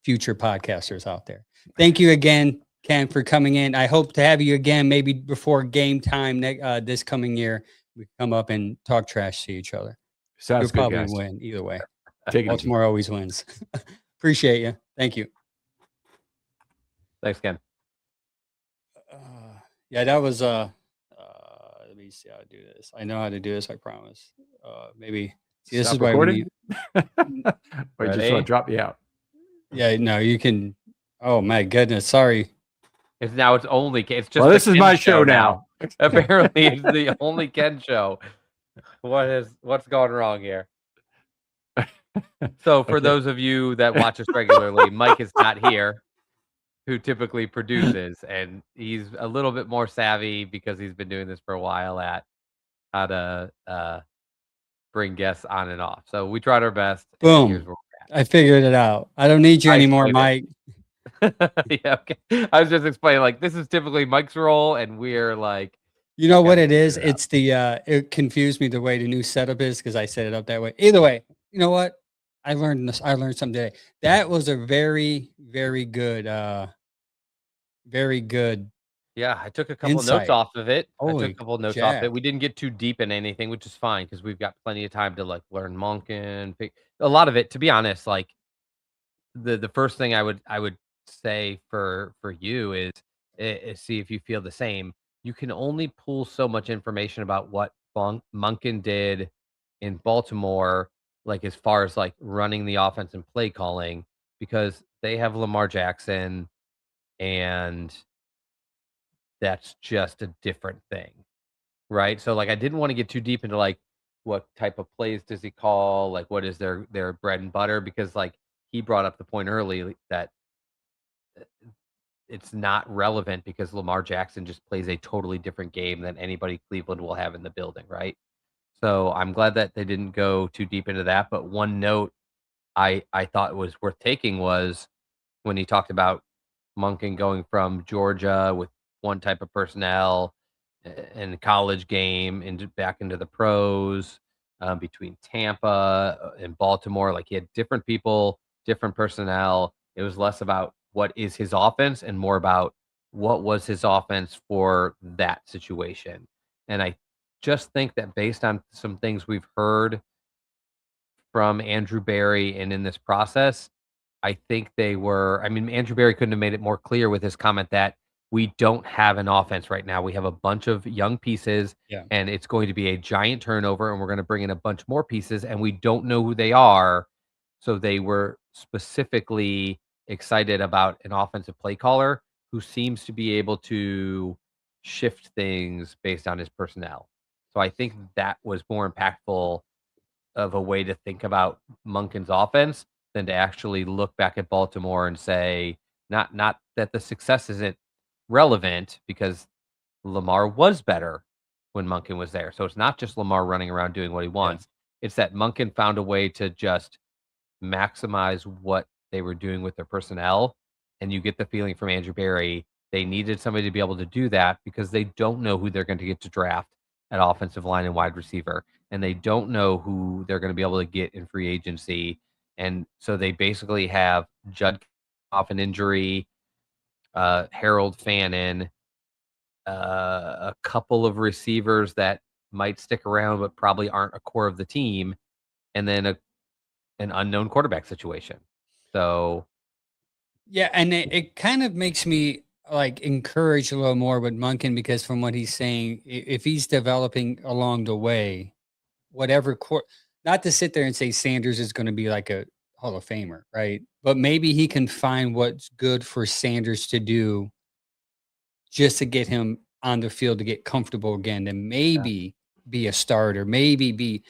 Speaker 2: future podcasters out there. Thank you again, Ken, for coming in. I hope to have you again, maybe before game time this coming year. We come up and talk trash to each other.
Speaker 4: Sounds
Speaker 2: You'll
Speaker 4: good,
Speaker 2: probably
Speaker 4: guys.
Speaker 2: win either way.
Speaker 4: Take it easy.
Speaker 2: Baltimore always wins. Appreciate you. Thank you.
Speaker 3: Thanks, Ken.
Speaker 2: Yeah, that was let me see how to do this. I know how to do this, I promise. Maybe see, this
Speaker 4: Stop
Speaker 2: is why
Speaker 4: recording?
Speaker 2: we
Speaker 4: Or just
Speaker 3: Ready?
Speaker 4: want to drop you out.
Speaker 2: Yeah, no, you can. Oh my goodness, sorry.
Speaker 3: It's just
Speaker 4: Well, this
Speaker 3: the
Speaker 4: is
Speaker 3: Ken
Speaker 4: my show now.
Speaker 3: Apparently, it's the only Ken show. What's going wrong here? So, for
Speaker 4: Okay.
Speaker 3: those of you that watch us regularly, Mike is not here, who typically produces, and he's a little bit more savvy because he's been doing this for a while at how to bring guests on and off. So we tried our best. and
Speaker 2: Boom.
Speaker 3: here's where
Speaker 2: I figured it out. I don't need you
Speaker 3: I
Speaker 2: anymore,
Speaker 3: explained
Speaker 2: Mike.
Speaker 3: yeah, okay. I was just explaining, like, this is typically Mike's role, and we're like,
Speaker 2: You know what
Speaker 3: gotta
Speaker 2: it is?
Speaker 3: figure it out.
Speaker 2: It's the it confused me the way the new setup is because I set it up that way. Either way, you know what? I learned something today. That was a very, very good
Speaker 3: Yeah, I took a couple
Speaker 2: insight.
Speaker 3: notes off of it. I took
Speaker 2: Holy
Speaker 3: a couple notes off
Speaker 2: jack.
Speaker 3: it. We didn't get too deep in anything, which is fine because we've got plenty of time to like learn Monken. A lot of it, to be honest, like the first thing I would say for you is see if you feel the same. You can only pull so much information about what Monken did in Baltimore, like as far as like running the offense and play calling, because they have Lamar Jackson, and that's just a different thing, right? So like I didn't want to get too deep into like what type of plays does he call, like what is their bread and butter, because like he brought up the point early that it's not relevant because Lamar Jackson just plays a totally different game than anybody Cleveland will have in the building, right? So I'm glad that they didn't go too deep into that. But one note I thought was worth taking was when he talked about Monken going from Georgia with one type of personnel in the college game and back into the pros, between Tampa and Baltimore. Like he had different people, different personnel. It was less about what is his offense and more about what was his offense for that situation. And I just think that based on some things we've heard from Andrew Berry and in this process, I think Andrew Berry couldn't have made it more clear with his comment that we don't have an offense right now. We have a bunch of young pieces,
Speaker 2: Yeah.
Speaker 3: and it's going to be a giant turnover, and we're going to bring in a bunch more pieces, and we don't know who they are. So they were specifically excited about an offensive play caller who seems to be able to shift things based on his personnel. So I think that was more impactful of a way to think about Monken's offense than to actually look back at Baltimore and say, not that the success isn't relevant because Lamar was better when Monken was there. So it's not just Lamar running around doing what he
Speaker 2: Yeah.
Speaker 3: wants. It's that Monken found a way to just maximize what they were doing with their personnel. And you get the feeling from Andrew Berry, they needed somebody to be able to do that because they don't know who they're going to get to draft at offensive line and wide receiver. And they don't know who they're going to be able to get in free agency. And so they basically have Judd off an injury, Harold Fannin, a couple of receivers that might stick around but probably aren't a core of the team, and then an unknown quarterback situation. So
Speaker 2: Yeah, and it kind of makes me like encourage a little more with Munkin because from what he's saying, if he's developing along the way, whatever not to sit there and say Sanders is going to be like a Hall of Famer, right? But maybe he can find what's good for Sanders to do just to get him on the field to get comfortable again and maybe be a starter, maybe be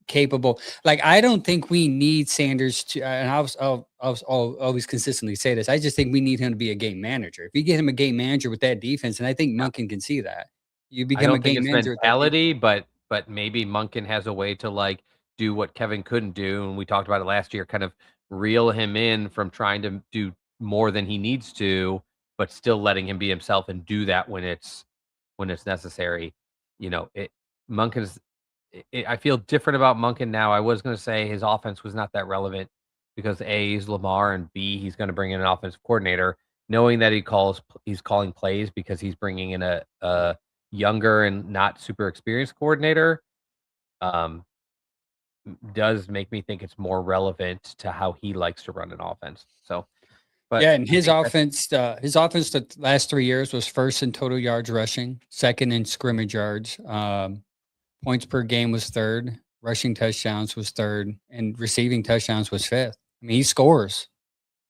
Speaker 2: capable. Like, I don't think we need Sanders to, and I'll always consistently say this. I just think we need him to be a game manager. If you get him a game manager with that defense, and I think Munkin can see that, you
Speaker 3: I
Speaker 2: become a
Speaker 3: don't think
Speaker 2: game
Speaker 3: it's
Speaker 2: manager with that defense.
Speaker 3: mentality, but maybe Monken has a way to like do what Kevin couldn't do, and we talked about it last year, kind of reel him in from trying to do more than he needs to, but still letting him be himself and do that when it's necessary. You know, Monken's. I feel different about Monken now. I was going to say his offense was not that relevant because A, he's Lamar, and B, he's going to bring in an offensive coordinator, knowing that he's calling plays because he's bringing in a younger and not super experienced coordinator, um, does make me think it's more relevant to how he likes to run an offense. So, but
Speaker 2: Yeah, and
Speaker 3: I think that's
Speaker 2: his offense the last 3 years was first in total yards rushing, second in scrimmage yards. Points per game was third, rushing touchdowns was third, and receiving touchdowns was fifth. I mean, he scores.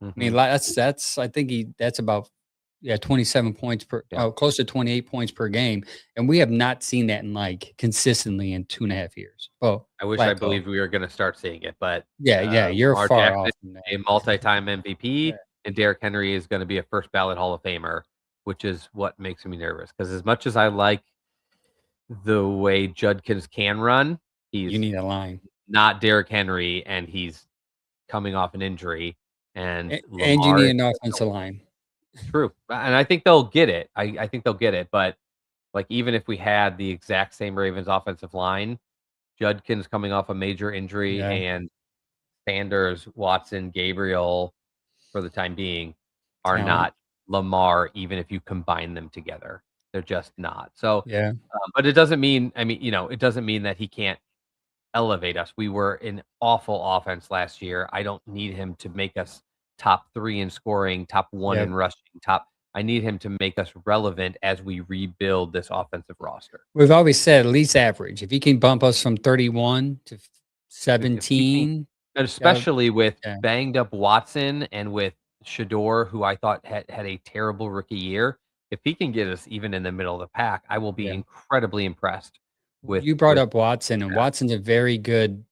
Speaker 2: I mean,
Speaker 3: mhm,
Speaker 2: that's I think that's about 27 points per,
Speaker 3: yeah.
Speaker 2: close to 28 points per game, and we have not seen that in like consistently in 2.5 years. Oh,
Speaker 3: I wish I
Speaker 2: Flacco.
Speaker 3: believed we were going to start seeing it, but
Speaker 2: Yeah, you're
Speaker 3: Lamar
Speaker 2: far
Speaker 3: Jackson
Speaker 2: off
Speaker 3: is
Speaker 2: from that.
Speaker 3: a multi-time
Speaker 2: Yeah.
Speaker 3: MVP, and Derrick Henry is going to be a first ballot Hall of Famer, which is what makes me nervous. Because as much as I like the way Judkins can run,
Speaker 2: You
Speaker 3: he's
Speaker 2: need a line,
Speaker 3: not Derrick Henry, and he's coming off an injury, and
Speaker 2: and you
Speaker 3: Lamar
Speaker 2: need
Speaker 3: is
Speaker 2: an
Speaker 3: just
Speaker 2: offensive line.
Speaker 3: true, and I think they'll get it. I think they'll get it, but like even if we had the exact same Ravens offensive line, Judkins coming off a major injury
Speaker 2: Yeah,
Speaker 3: and Sanders, Watson, Gabriel, for the time being, are
Speaker 2: talent.
Speaker 3: not Lamar, even if you combine them together. They're just not. So,
Speaker 2: Yeah,
Speaker 3: but it doesn't mean, I mean, it doesn't mean that he can't elevate us. We were an awful offense last year. I don't need him to make us top 3 in scoring, top 1
Speaker 2: yeah.
Speaker 3: in rushing, I need him to make us relevant as we rebuild this offensive roster.
Speaker 2: We've always said at least average. If he can bump us from 31 to
Speaker 3: If he can,
Speaker 2: 17,
Speaker 3: and
Speaker 2: yeah,
Speaker 3: especially with
Speaker 2: yeah,
Speaker 3: banged up Watson and with Shador, who I thought had a terrible rookie year, if he can get us even in the middle of the pack, I will be
Speaker 2: yeah.
Speaker 3: incredibly impressed
Speaker 2: You brought
Speaker 3: with
Speaker 2: up Watson, and
Speaker 3: that.
Speaker 2: Watson's a very good.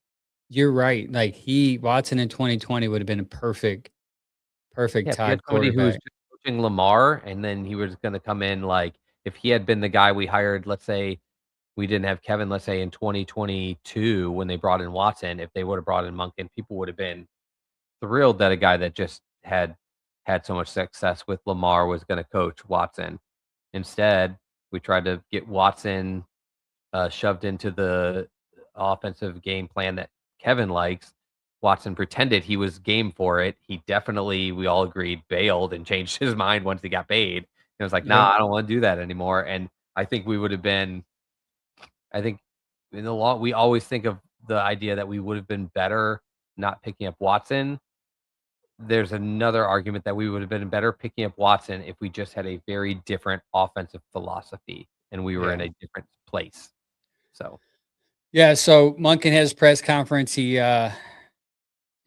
Speaker 2: You're right. Like Watson in 2020 would have been a perfect
Speaker 3: Yeah, if you had
Speaker 2: Todd
Speaker 3: somebody who was
Speaker 2: quarterback.
Speaker 3: just coaching Lamar and then he was gonna come in, like, if he had been the guy we hired, let's say we didn't have Kevin, let's say in 2022 when they brought in Watson, if they would have brought in Monken, people would have been thrilled that a guy that just had so much success with Lamar was gonna coach Watson. Instead, we tried to get Watson, shoved into the offensive game plan that Kevin likes. Watson pretended he was game for it. He definitely, we all agreed, bailed and changed his mind once he got paid. It was like,
Speaker 2: Yeah,
Speaker 3: "Nah, I don't wanna do that anymore," and I think we would have been I think in the law we always think of the idea that we would have been better not picking up Watson. There's another argument that we would have been better picking up Watson if we just had a very different offensive philosophy and we were in
Speaker 2: yeah,
Speaker 3: a different place. So,
Speaker 2: yeah. So Monken has press conference. He had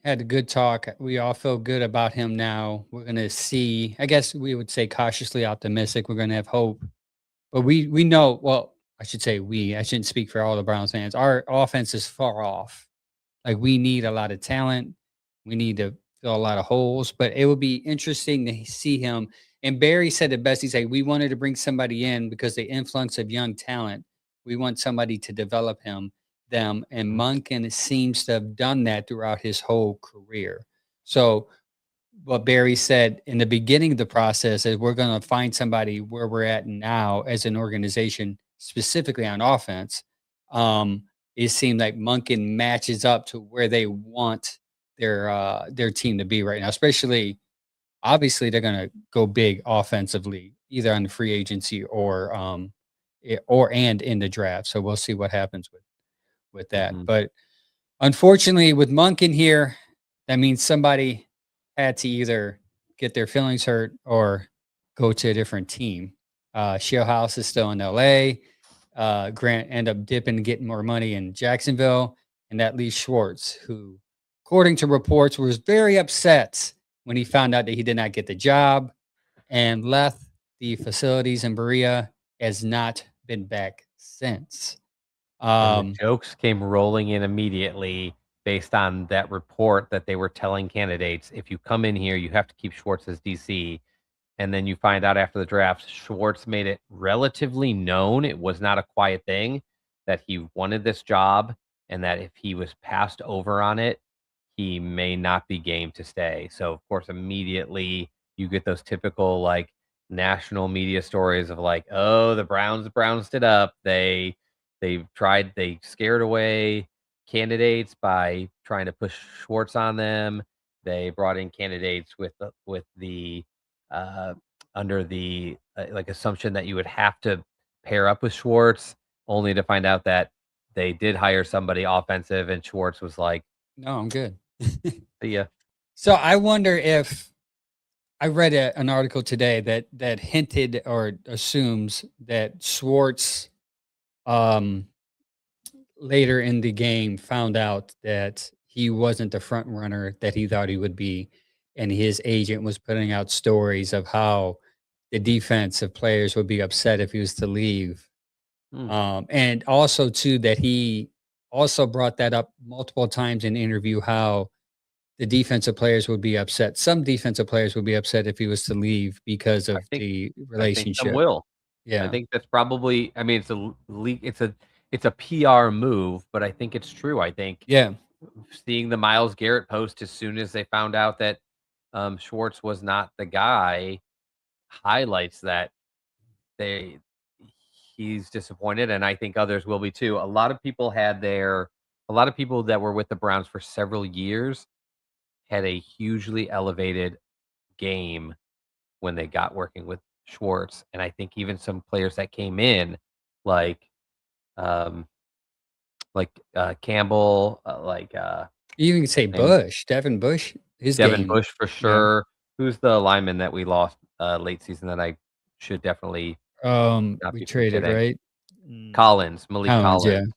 Speaker 2: a good talk. We all feel good about him now. We're gonna see. I guess we would say cautiously optimistic. We're gonna have hope, but we know. Well, I should say we. I shouldn't speak for all the Browns fans. Our offense is far off. Like we need a lot of talent. We need to fill a lot of holes. But it would be interesting to see him. And Barry said it best. He's like, we wanted to bring somebody in because the influx of young talent. We want somebody to develop them. And Monken seems to have done that throughout his whole career. So what Barry said in the beginning of the process is we're going to find somebody where we're at now as an organization, specifically on offense. It seemed like Monken matches up to where they want their team to be right now, especially obviously they're going to go big offensively, either on the free agency or and in the draft. So we'll see what happens with that.
Speaker 3: Mhm.
Speaker 2: But unfortunately, with Monken here, that means somebody had to either get their feelings hurt or go to a different team. House is still in LA. Grant end up dipping, getting more money in Jacksonville, and that leaves Schwartz, who, according to reports, was very upset when he found out that he did not get the job and left the facilities in Berea, has not been back since.
Speaker 3: And the jokes came rolling in immediately based on that report that they were telling candidates, if you come in here, you have to keep Schwartz as DC. And then you find out after the draft, Schwartz made it relatively known, it was not a quiet thing, that he wanted this job and that if he was passed over on it, he may not be game to stay. So, of course, immediately you get those typical like national media stories of like, oh, the Browns it up. They scared away candidates by trying to push Schwartz on them. They brought in candidates with the uh, under the like assumption that you would have to pair up with Schwartz, only to find out that they did hire somebody offensive, and Schwartz was like,
Speaker 2: No, I'm good.
Speaker 3: "See ya."
Speaker 2: So I wonder if I read an article today that hinted or assumes that Schwartz later in the game found out that he wasn't the front runner that he thought he would be, and his agent was putting out stories of how the defensive players would be upset if he was to leave.
Speaker 3: Hmm.
Speaker 2: And also too that he also brought that up multiple times in interview how the defensive players would be upset. Some defensive players would be upset if he was to leave because of the
Speaker 3: I think some
Speaker 2: relationship.
Speaker 3: will. I
Speaker 2: Yeah.
Speaker 3: think that's probably. I mean, it's a PR move, but I think it's true. I think
Speaker 2: Yeah.
Speaker 3: seeing the Myles Garrett post as soon as they found out that Schwartz was not the guy highlights that they he's disappointed, and I think others will be too. A lot of people that were with the Browns for several years had a hugely elevated game when they got working with Schwartz, and I think even some players that came in, like um, Campbell,
Speaker 2: You even could say
Speaker 3: name
Speaker 2: Bush, Devin Bush, his
Speaker 3: Devin
Speaker 2: game.
Speaker 3: Bush for
Speaker 2: Yeah.
Speaker 3: sure. Who's the lineman that we lost late season that I should definitely not
Speaker 2: We
Speaker 3: be
Speaker 2: traded,
Speaker 3: forgetting?
Speaker 2: right?
Speaker 3: Malik
Speaker 2: Collins, yeah.
Speaker 3: Collins.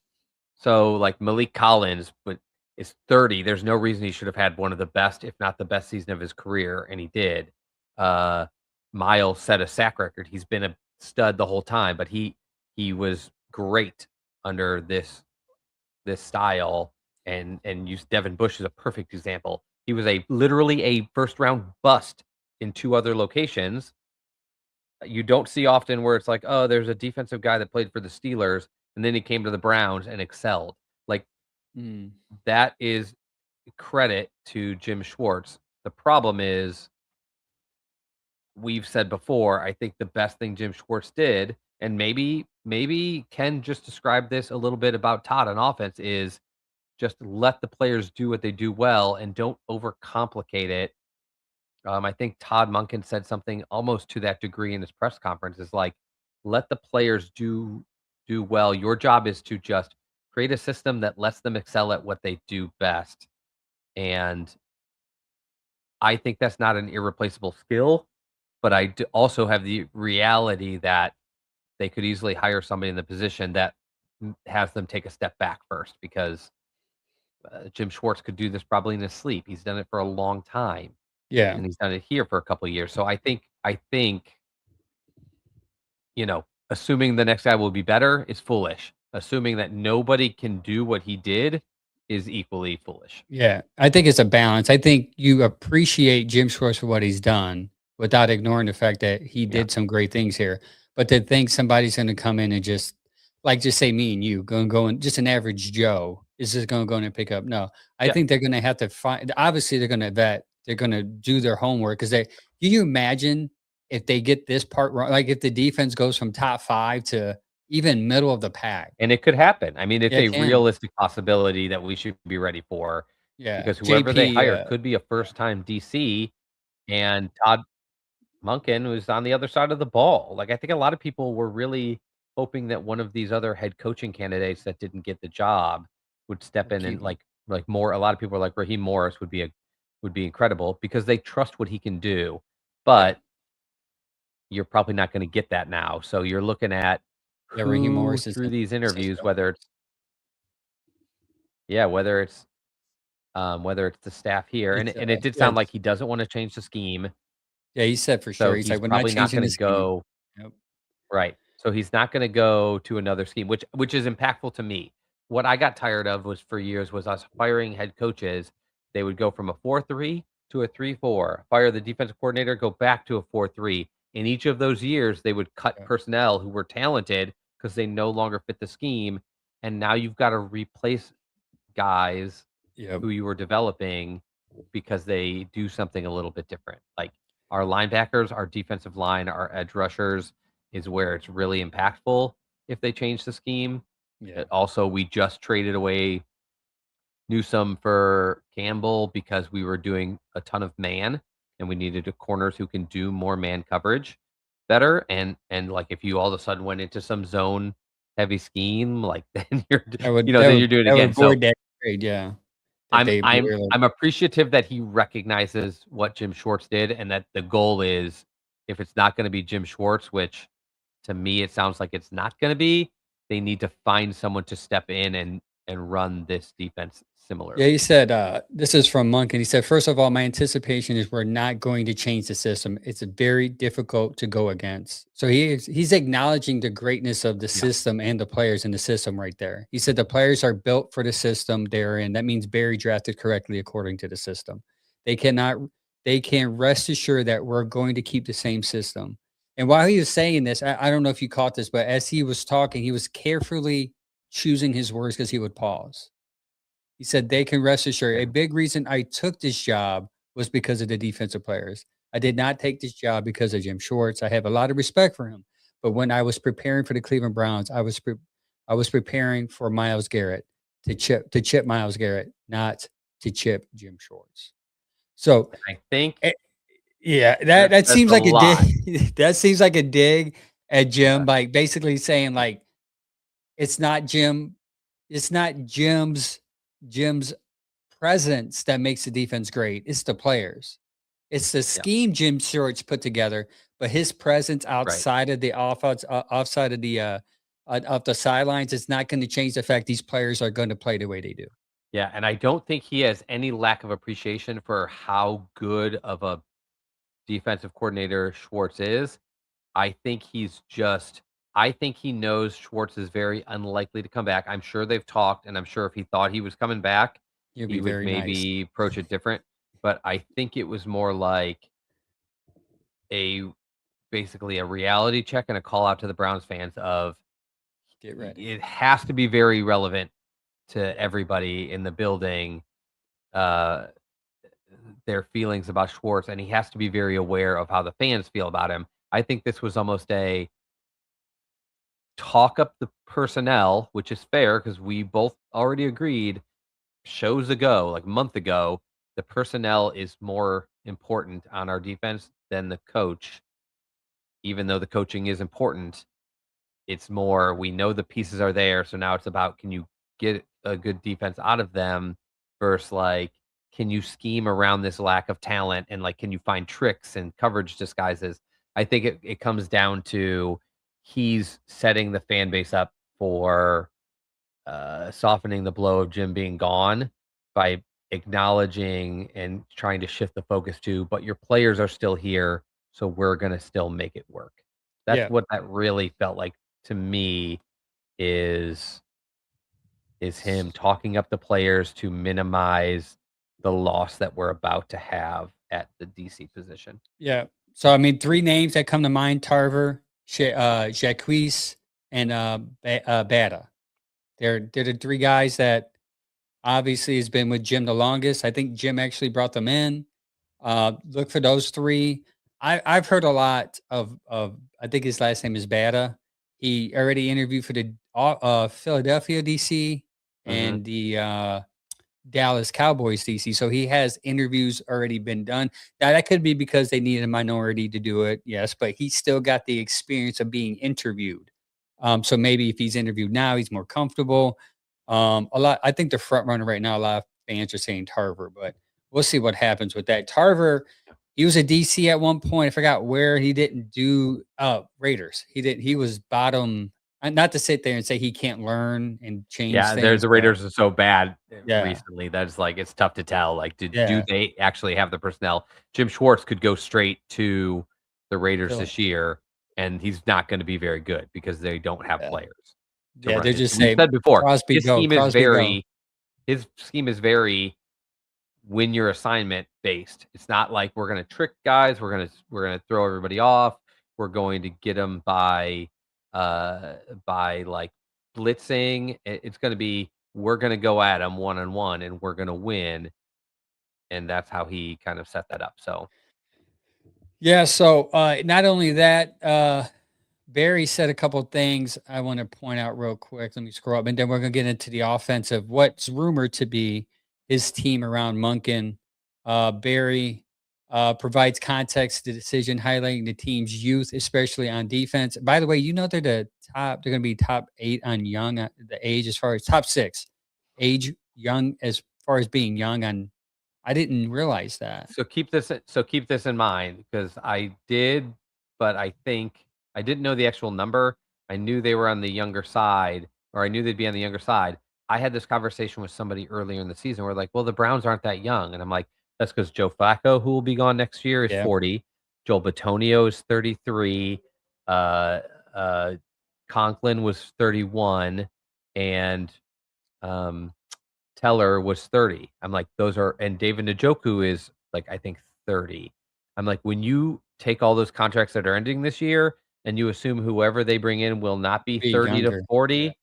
Speaker 3: So like Malik Collins, but is 30. There's no reason he should have had one of the best, if not the best season of his career, and he did. Uh, Miles set a sack record. He's been a stud the whole time, but he was great under this style. And use Devin Bush as a perfect example. He was literally a first round bust in two other locations. You don't see often where it's like, oh, there's a defensive guy that played for the Steelers, and then he came to the Browns and excelled. Like
Speaker 2: Mm.
Speaker 3: that is credit to Jim Schwartz. The problem is, we've said before, I think the best thing Jim Schwartz did, and maybe Ken just described this a little bit about Todd on offense, is just let the players do what they do well and don't overcomplicate it. I think Todd Monken said something almost to that degree in his press conference, is like, let the players do well. Your job is to just create a system that lets them excel at what they do best. And I think that's not an irreplaceable skill, but I also have the reality that they could easily hire somebody in the position that has them take a step back first, because Jim Schwartz could do this probably in his sleep. He's done it for a long time,
Speaker 2: Yeah.
Speaker 3: and he's done it here for a couple of years. So I think assuming the next guy will be better is foolish. Assuming that nobody can do what he did is equally foolish.
Speaker 2: Yeah. I think it's a balance. I think you appreciate Jim Schwartz for what he's done, without ignoring the fact that he
Speaker 3: Yeah.
Speaker 2: did some great things here. But to think somebody's going to come in and just just say me and you go and just an average Joe is just going to go in and pick up. No, I
Speaker 3: Yeah.
Speaker 2: think they're going to have to find. Obviously, they're going to vet. They're going to do their homework because they. Can you imagine if they get this part wrong? Like if the defense goes from top 5 to even middle of the pack.
Speaker 3: And it could happen. I mean, it's
Speaker 2: Yeah, it
Speaker 3: a
Speaker 2: can.
Speaker 3: realistic possibility that we should be ready for
Speaker 2: Yeah,
Speaker 3: because whoever they
Speaker 2: JP.
Speaker 3: hire could be a first-time DC, and Todd Monken was on the other side of the ball. Like, I think a lot of people were really hoping that one of these other head coaching candidates that didn't get the job would step in and
Speaker 2: Keep 'em.
Speaker 3: like more. A lot of people are like Raheem Morris would be incredible because they trust what he can do, but you're probably not going to get that now. So you're looking at
Speaker 2: Yeah, Raheem
Speaker 3: who
Speaker 2: Morris is
Speaker 3: through
Speaker 2: in
Speaker 3: these
Speaker 2: the
Speaker 3: interviews,
Speaker 2: system.
Speaker 3: whether it's the staff here, and
Speaker 2: It's
Speaker 3: it did
Speaker 2: yeah,
Speaker 3: sound like he doesn't want to change the scheme,
Speaker 2: yeah, he said for
Speaker 3: so
Speaker 2: sure. He's
Speaker 3: he's
Speaker 2: like, "We're not
Speaker 3: probably not
Speaker 2: changing
Speaker 3: going
Speaker 2: the
Speaker 3: to
Speaker 2: scheme."
Speaker 3: go.
Speaker 2: Yep.
Speaker 3: Right. So he's not gonna go to another scheme, which is impactful to me. What I got tired of was for years was us firing head coaches. They would go from a 4-3 to a 3-4, fire the defensive coordinator, go back to a 4-3. In each of those years, they would cut
Speaker 2: Yep.
Speaker 3: personnel who were talented because they no longer fit the scheme. And now you've got to replace guys
Speaker 2: Yep.
Speaker 3: who you were developing because they do something a little bit different. Like our linebackers, our defensive line, our edge rushers is where it's really impactful if they change the scheme.
Speaker 2: Yeah.
Speaker 3: Also, we just traded away Newsome for Campbell because we were doing a ton of man and we needed a corners who can do more man coverage better. And like if you all of a sudden went into some zone heavy scheme, like then you're then you're doing it
Speaker 2: that
Speaker 3: again.
Speaker 2: would
Speaker 3: So
Speaker 2: void that trade, yeah. That
Speaker 3: I'm
Speaker 2: they
Speaker 3: I'm
Speaker 2: were like,
Speaker 3: I'm appreciative that he recognizes what Jim Schwartz did and that the goal is if it's not going to be Jim Schwartz, which to me it sounds like it's not going to be, they need to find someone to step in and run this defense
Speaker 2: yeah,
Speaker 3: similarly.
Speaker 2: he said, this is from Monk, and he said, "First of all, my anticipation is we're not going to change the system. It's very difficult to go against." So he's acknowledging the greatness of the
Speaker 3: Yeah.
Speaker 2: system and the players in the system right there. He said the players are built for the system they're in. That means Barry drafted correctly according to the system. They cannot they can rest assured that we're going to keep the same system. And while he was saying this, I don't know if you caught this, but as he was talking, he was carefully choosing his words because he would pause. He said, "They can rest assured. A
Speaker 3: Yeah.
Speaker 2: big reason I took this job was because of the defensive players. I did not take this job because of Jim Schwartz. I have a lot of respect for him. But when I was preparing for the Cleveland Browns, I was preparing for Myles Garrett to chip Myles Garrett, not to chip Jim Schwartz." So,
Speaker 3: I think
Speaker 2: eh, yeah,
Speaker 3: that
Speaker 2: that
Speaker 3: says
Speaker 2: seems
Speaker 3: a
Speaker 2: like a
Speaker 3: lot.
Speaker 2: dig. That seems like a dig at
Speaker 3: Yeah.
Speaker 2: Jim, like basically saying like it's not Jim, it's not Jim's presence that makes the defense great. It's the players. It's the
Speaker 3: Yeah.
Speaker 2: scheme Jim Stewart's put together, but his presence
Speaker 3: Right.
Speaker 2: outside of the offside of the sidelines is not going to change the fact these players are going to play the way they do.
Speaker 3: Yeah, and I don't think he has any lack of appreciation for how good of a defensive coordinator Schwartz is. I think he knows Schwartz is very unlikely to come back. I'm sure they've talked, and I'm sure if he thought he was coming back,
Speaker 2: You'll be
Speaker 3: he would
Speaker 2: very nice.
Speaker 3: maybe approach it different. But I think it was more like a basically a reality check and a call out to the Browns fans of
Speaker 2: Get ready.
Speaker 3: it has to be very relevant to everybody in the building, uh, their feelings about Schwartz, and he has to be very aware of how the fans feel about him. I think this was almost a talk up the personnel, which is fair because we both already agreed shows ago, like a month ago, the personnel is more important on our defense than the coach. Even though the coaching is important, it's more we know the pieces are there. So now it's about can you get a good defense out of them versus like can you scheme around this lack of talent and like can you find tricks and coverage disguises? I think it comes down to he's setting the fan base up for softening the blow of Jim being gone by acknowledging and trying to shift the focus to, but your players are still here, so we're gonna still make it work. That's
Speaker 2: Yeah.
Speaker 3: what that really felt like to me is him talking up the players to minimize the loss that we're about to have at the DC position.
Speaker 2: Yeah. So I mean, three names that come to mind: Tarver, Jacques, and Bata. They're the three guys that obviously has been with Jim the longest. I think Jim actually brought them in. Look for those three. I've heard a lot of I think his last name is Bata. He already interviewed for the Philadelphia DC
Speaker 3: Mhm.
Speaker 2: and the Dallas Cowboys DC. So he has interviews already been done. Now that could be because they needed a minority to do it, yes, but he still got the experience of being interviewed. So maybe if he's interviewed now, he's more comfortable. I think the front runner right now, a lot of fans are saying Tarver, but we'll see what happens with that. Tarver, he was a DC at one point. I forgot where he didn't do Raiders. He was bottom. Not to sit there and say he can't learn and change
Speaker 3: Yeah,
Speaker 2: things,
Speaker 3: the
Speaker 2: but
Speaker 3: Raiders are so bad
Speaker 2: yeah,
Speaker 3: recently that it's like it's tough to tell. Like, do
Speaker 2: yeah.
Speaker 3: they actually have the personnel? Jim Schwartz could go straight to the Raiders
Speaker 2: Philly.
Speaker 3: this year, and he's not going to be very good because they don't have
Speaker 2: Yeah.
Speaker 3: players to
Speaker 2: Yeah,
Speaker 3: run
Speaker 2: they're
Speaker 3: it.
Speaker 2: just
Speaker 3: We've
Speaker 2: saying,
Speaker 3: said before,
Speaker 2: "Crosby go, Crosby go."
Speaker 3: his scheme is very win your assignment based. It's not like we're going to trick guys. We're gonna throw everybody off. We're going to get them by like blitzing. It's going to be we're going to go at them one on one and we're going to win. And that's how he kind of set that up. So
Speaker 2: Yeah, so, not only that, Barry said a couple things I wanna point out real quick. Let me scroll up, and then we're gonna get into the offensive. What's rumored to be his team around Monken. Barry, provides context to the decision, highlighting the team's youth, especially on defense. By the way, they're gonna be top 8 on young, the age as far as top 6, age young as far as being young on I didn't realize that.
Speaker 3: keep this in mind because I did, but I think I didn't know the actual number. I knew they were on the younger side, or I knew they'd be on the younger side. I had this conversation with somebody earlier in the season where like, well, the Browns aren't that young, and I'm like, that's because Joe Flacco, who will be gone next year, is
Speaker 2: Yeah.
Speaker 3: 40. Joel Batonio is 33. Uh, uh, Conklin was 31, and um, Teller was 30. I'm like, those are, and David Njoku is like, I think 30. I'm like, when you take all those contracts that are ending this year and you assume whoever they bring in will not be
Speaker 2: Be
Speaker 3: 30 to
Speaker 2: younger. Yeah.
Speaker 3: 40,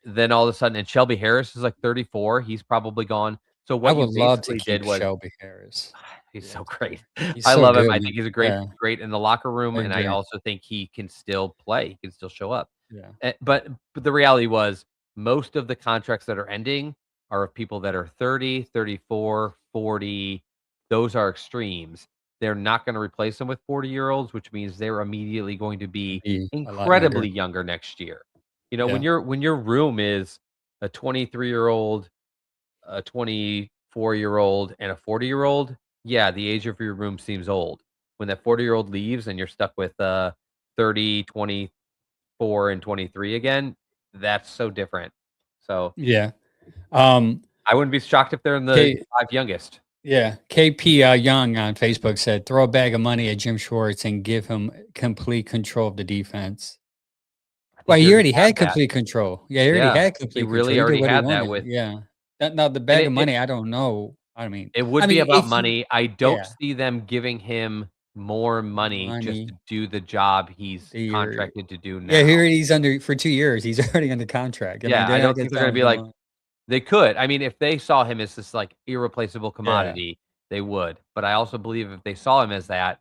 Speaker 3: then all of a sudden, and Shelby Harris is like 34. He's probably gone. So
Speaker 2: I
Speaker 3: what you
Speaker 2: would love to
Speaker 3: basically did
Speaker 2: keep
Speaker 3: was
Speaker 2: Shelby Harris.
Speaker 3: he's
Speaker 2: Yeah.
Speaker 3: so great.
Speaker 2: He's
Speaker 3: I
Speaker 2: so
Speaker 3: love him.
Speaker 2: good,
Speaker 3: I
Speaker 2: man.
Speaker 3: think he's a
Speaker 2: Yeah,
Speaker 3: great in the locker room,
Speaker 2: I
Speaker 3: and I
Speaker 2: agree.
Speaker 3: also think he can still play. He can still show up.
Speaker 2: Yeah.
Speaker 3: But the reality was most of the contracts that are ending are of people that are 30, 34, 40. Those are extremes. They're not going to replace them with 40-year-olds, which means they're immediately going to
Speaker 2: Gonna
Speaker 3: be
Speaker 2: be a lot younger.
Speaker 3: incredibly younger next year. You know,
Speaker 2: Yeah.
Speaker 3: when your room is a 23-year-old, a 24-year-old, and a 40-year-old, yeah, the age of your room seems old. When that 40-year-old leaves and you're stuck with 30, 24, and 23 again, that's so different. So
Speaker 2: Yeah. Um,
Speaker 3: I wouldn't be shocked if they're in the
Speaker 2: K
Speaker 3: 5 youngest.
Speaker 2: yeah, KP, Young on Facebook said, "Throw a bag of money at Jim Schwartz and give him complete control of the defense."
Speaker 3: I
Speaker 2: Well,
Speaker 3: think he
Speaker 2: he
Speaker 3: already
Speaker 2: already
Speaker 3: had
Speaker 2: had
Speaker 3: that.
Speaker 2: complete control. Yeah, he already
Speaker 3: Yeah,
Speaker 2: had
Speaker 3: he
Speaker 2: complete control.
Speaker 3: really
Speaker 2: He did
Speaker 3: already
Speaker 2: what he
Speaker 3: had that
Speaker 2: wanted.
Speaker 3: with
Speaker 2: Yeah. That now the
Speaker 3: and
Speaker 2: bag of money, I don't know.
Speaker 3: it would
Speaker 2: I
Speaker 3: be
Speaker 2: mean,
Speaker 3: about
Speaker 2: if you
Speaker 3: money. I don't
Speaker 2: yeah,
Speaker 3: see them giving him more money just to
Speaker 2: money,
Speaker 3: do the job he's
Speaker 2: the year.
Speaker 3: contracted to do
Speaker 2: Yeah,
Speaker 3: now.
Speaker 2: he's under for 2 years. He's already under contract. I mean,
Speaker 3: Yeah, I
Speaker 2: they're not
Speaker 3: don't
Speaker 2: gonna
Speaker 3: think they're
Speaker 2: tell
Speaker 3: gonna
Speaker 2: him
Speaker 3: be
Speaker 2: no
Speaker 3: like
Speaker 2: more.
Speaker 3: they could. I mean, if they saw him as this, like, irreplaceable
Speaker 2: Yeah.
Speaker 3: commodity, they would. But I also believe if they saw him as that,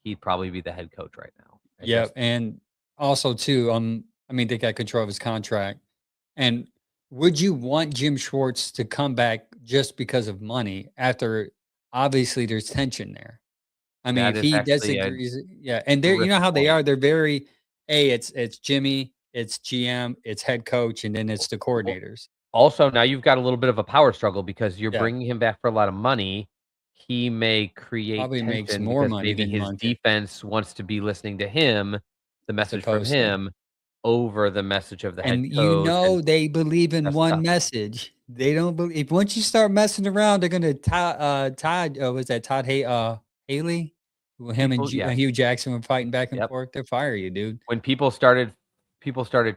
Speaker 3: he'd probably be the head coach right now. It
Speaker 2: Yep,
Speaker 3: just
Speaker 2: and also too, I mean, they got control of his contract. And would you want Jim Schwartz to come back just because of money after obviously there's tension there? I mean,
Speaker 3: that
Speaker 2: if
Speaker 3: is
Speaker 2: he
Speaker 3: actually a
Speaker 2: disagrees, yeah, and they're you know
Speaker 3: terrific
Speaker 2: how they
Speaker 3: point.
Speaker 2: are, they're very, hey, it's Jimmy, it's GM, it's head coach, and then it's the
Speaker 3: Well,
Speaker 2: coordinators.
Speaker 3: also, now you've got a little bit of a power struggle because you're
Speaker 2: Yeah,
Speaker 3: bringing him back for a lot of money. He may create
Speaker 2: probably makes
Speaker 3: tension
Speaker 2: more
Speaker 3: because
Speaker 2: money
Speaker 3: maybe
Speaker 2: than
Speaker 3: his
Speaker 2: Monken,
Speaker 3: defense wants to be listening to him, the
Speaker 2: as
Speaker 3: message from
Speaker 2: opposed to
Speaker 3: him, over the message of the head
Speaker 2: and
Speaker 3: coach, and
Speaker 2: they believe in
Speaker 3: that's
Speaker 2: one
Speaker 3: tough.
Speaker 2: message. They don't believe once you start messing around, they're gonna was that Haley? Well, him and
Speaker 3: People yes.
Speaker 2: Hugh Jackson were fighting back and
Speaker 3: Yep.
Speaker 2: forth. They'll fire you, dude.
Speaker 3: When people started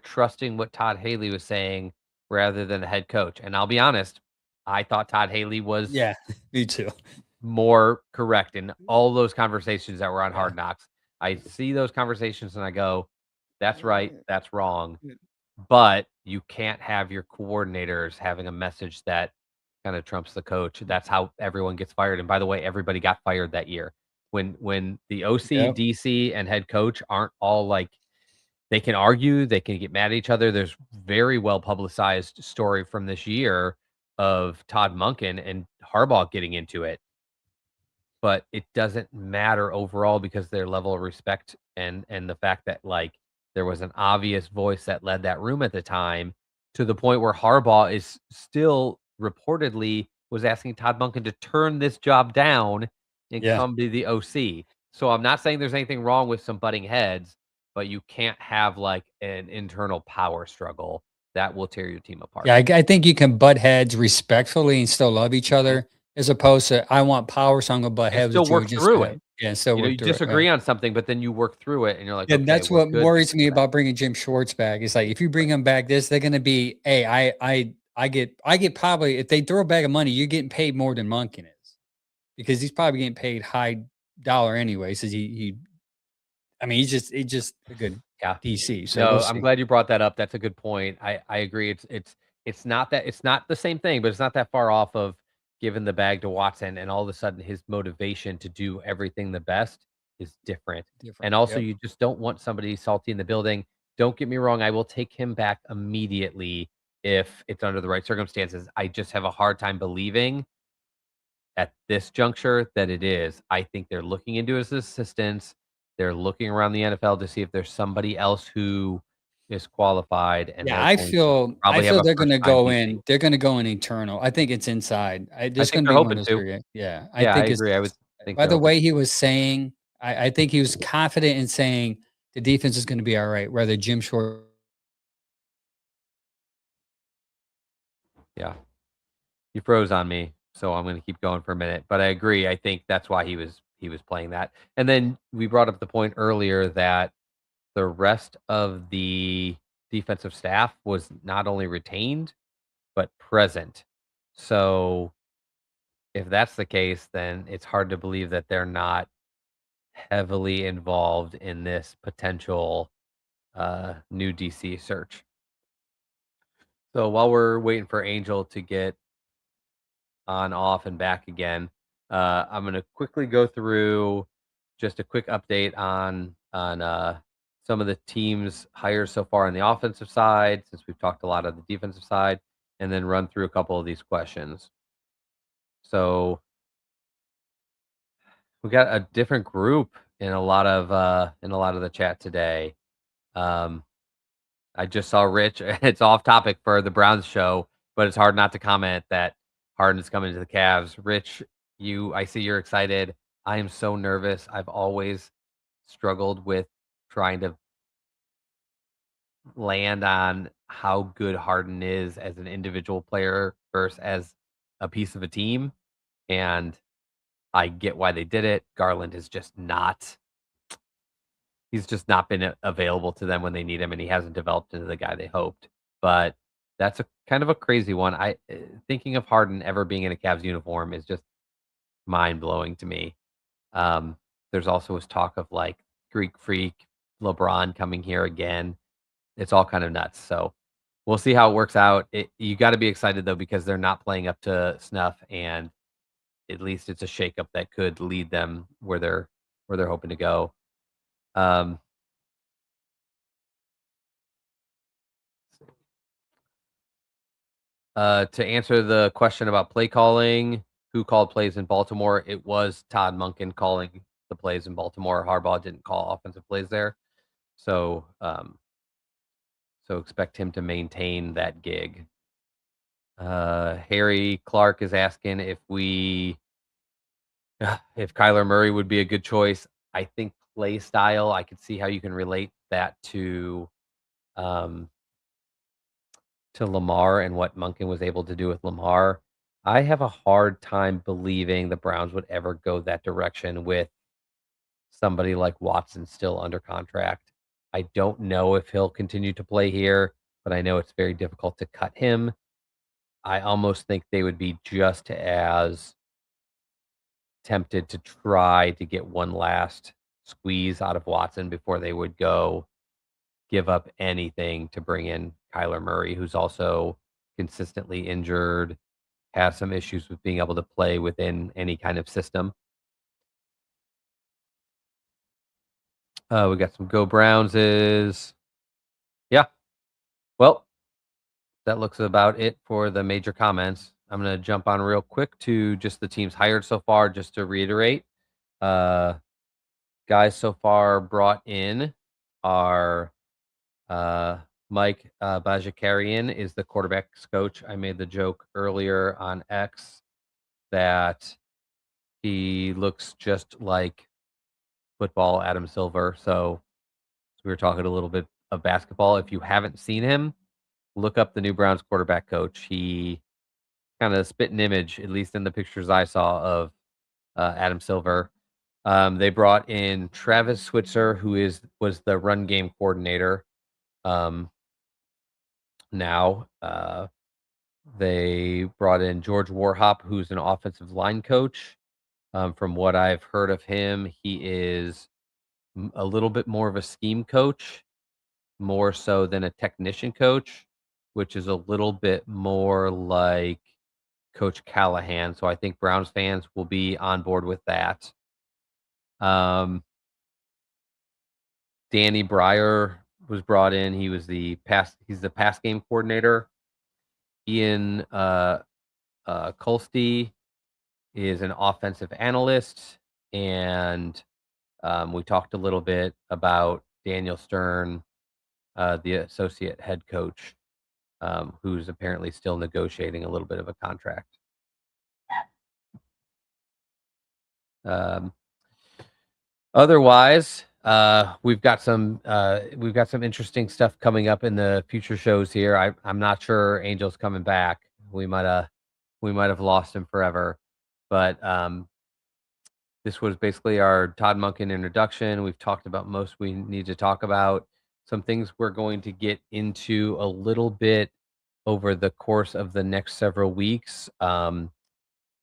Speaker 3: trusting what Todd Haley was saying rather than the head coach. And I'll be honest, I thought Todd Haley was
Speaker 2: Yeah, me too.
Speaker 3: more correct in all those conversations that were on
Speaker 2: Yeah.
Speaker 3: Hard Knocks. I see those conversations and I go, that's right, that's wrong. But you can't have your coordinators having a message that kind of trumps the coach. That's how everyone gets fired. And by the way, everybody got fired that year. When the OC,
Speaker 2: Yep.
Speaker 3: DC, and head coach aren't all like they can argue, they can get mad at each other. There's very well publicized story from this year of Todd Monken and Harbaugh getting into it, but it doesn't matter overall because their level of respect and the fact that like there was an obvious voice that led that room at the time to the point where Harbaugh is still reportedly was asking Todd Monken to turn this job down and
Speaker 2: Yeah.
Speaker 3: come be the OC. So I'm not saying there's anything wrong with some butting heads, but you can't have like an internal power struggle that will tear your team apart.
Speaker 2: Yeah, I think you can butt heads respectfully and still love each other, as opposed to I want power, so I'm gonna butt
Speaker 3: And
Speaker 2: heads
Speaker 3: still
Speaker 2: with you.
Speaker 3: work
Speaker 2: Just
Speaker 3: through it.
Speaker 2: yeah, still
Speaker 3: You know, you
Speaker 2: work through it.
Speaker 3: disagree on something, but then you work through it and you're like,
Speaker 2: And
Speaker 3: okay,
Speaker 2: that's
Speaker 3: we're
Speaker 2: what
Speaker 3: good.
Speaker 2: worries me about bringing Jim Schwartz back. It's like if you bring him back, they're gonna be, hey, I get probably if they throw a bag of money, you're getting paid more than Monken is because he's probably getting paid high dollar anyway. Says I mean, he's just a good
Speaker 3: Yeah.
Speaker 2: DC. So
Speaker 3: No,
Speaker 2: we'll
Speaker 3: I'm
Speaker 2: see.
Speaker 3: glad you brought that up. That's a good point. I agree. It's not that it's not the same thing, but it's not that far off of giving the bag to Watson and all of a sudden his motivation to do everything the best is different.
Speaker 2: Different.
Speaker 3: And also
Speaker 2: Yep.
Speaker 3: you just don't want somebody salty in the building. Don't get me wrong, I will take him back immediately if it's under the right circumstances. I just have a hard time believing at this juncture that it is. I think they're looking into his assistants. They're looking around the NFL to see if there's somebody else who is qualified, and
Speaker 2: Yeah,
Speaker 3: they're going to
Speaker 2: I
Speaker 3: probably have
Speaker 2: feel
Speaker 3: a
Speaker 2: they're
Speaker 3: first
Speaker 2: gonna
Speaker 3: time
Speaker 2: go
Speaker 3: DC.
Speaker 2: in. They're gonna go in internal. I think it's inside.
Speaker 3: I
Speaker 2: There's
Speaker 3: think
Speaker 2: gonna
Speaker 3: they're
Speaker 2: be one
Speaker 3: hoping
Speaker 2: of those
Speaker 3: to.
Speaker 2: 3 Yeah, I
Speaker 3: Yeah, I
Speaker 2: think it's
Speaker 3: agree. I would think
Speaker 2: by
Speaker 3: they're
Speaker 2: the
Speaker 3: hoping
Speaker 2: way he
Speaker 3: to.
Speaker 2: was saying, I think he was confident in saying the defense is gonna be all right, whether Jim Short
Speaker 3: Yeah. You froze on me, so I'm gonna keep going for a minute. But I agree. I think that's why he was playing that. And then we brought up the point earlier that the rest of the defensive staff was not only retained but present. So if that's the case, then it's hard to believe that they're not heavily involved in this potential new DC search. So while we're waiting for Angel to get on, off, and back again, I'm going to quickly go through just a quick update on some of the teams hires so far on the offensive side, since we've talked a lot of the defensive side, and then run through a couple of these questions. So we got a different group in a lot of the chat today. Um, I just saw Rich. It's off topic for the Browns show, but it's hard not to comment that Harden's coming to the Cavs. Rich, I see you're excited. I am so nervous. I've always struggled with trying to land on how good Harden is as an individual player versus as a piece of a team, and I get why they did it. Garland is just not. He's just not been available to them when they need him, and he hasn't developed into the guy they hoped. But that's a kind of a crazy one. Thinking of Harden ever being in a Cavs uniform is just mind blowing to me. There's also this talk of like Greek Freak, LeBron coming here again. It's all kind of nuts. So we'll see how it works out. You got to be excited though because they're not playing up to snuff, and at least it's a shakeup that could lead them where they're hoping to go. Um, to answer the question about play calling, who called plays in Baltimore? It was Todd Monken calling the plays in Baltimore. Harbaugh didn't call offensive plays there, so so expect him to maintain that gig. Harry Clark is asking if Kyler Murray would be a good choice. I think play style. I could see how you can relate that um, to Lamar and what Monken was able to do with Lamar. I have a hard time believing the Browns would ever go that direction with somebody like Watson still under contract. I don't know if he'll continue to play here, but I know it's very difficult to cut him. I almost think they would be just as tempted to try to get one last squeeze out of Watson before they would go give up anything to bring in Kyler Murray, who's also consistently injured, has some issues with being able to play within any kind of system. We got some Go Brownses. Yeah. Well, that looks about it for the major comments. I'm going to jump on real quick to just the teams hired so far, just to reiterate. Guys so far brought in are Mike Bajakarian is the quarterback's coach. I made the joke earlier on X that he looks just like football Adam Silver. So we were talking a little bit of basketball. If you haven't seen him, look up the new Browns quarterback coach. He kind of spit an image, at least in the pictures I saw, of Adam Silver. They brought in Travis Switzer, who was the run game coordinator. Now they brought in George Warhop, who's an offensive line coach. From what I've heard of him, he is a little bit more of a scheme coach, more so than a technician coach, which is a little bit more like Coach Callahan. So I think Browns fans will be on board with that. Danny Breyer was brought in. He's the pass game coordinator. Ian Colsty is an offensive analyst, and we talked a little bit about Daniel Stern, the associate head coach, who's apparently still negotiating a little bit of a contract. Otherwise, we've got some interesting stuff coming up in the future shows here. I'm not sure Angel's coming back. We might have lost him forever, but this was basically our Todd Monken introduction. We've talked about most we need to talk about. Some things we're going to get into a little bit over the course of the next several weeks.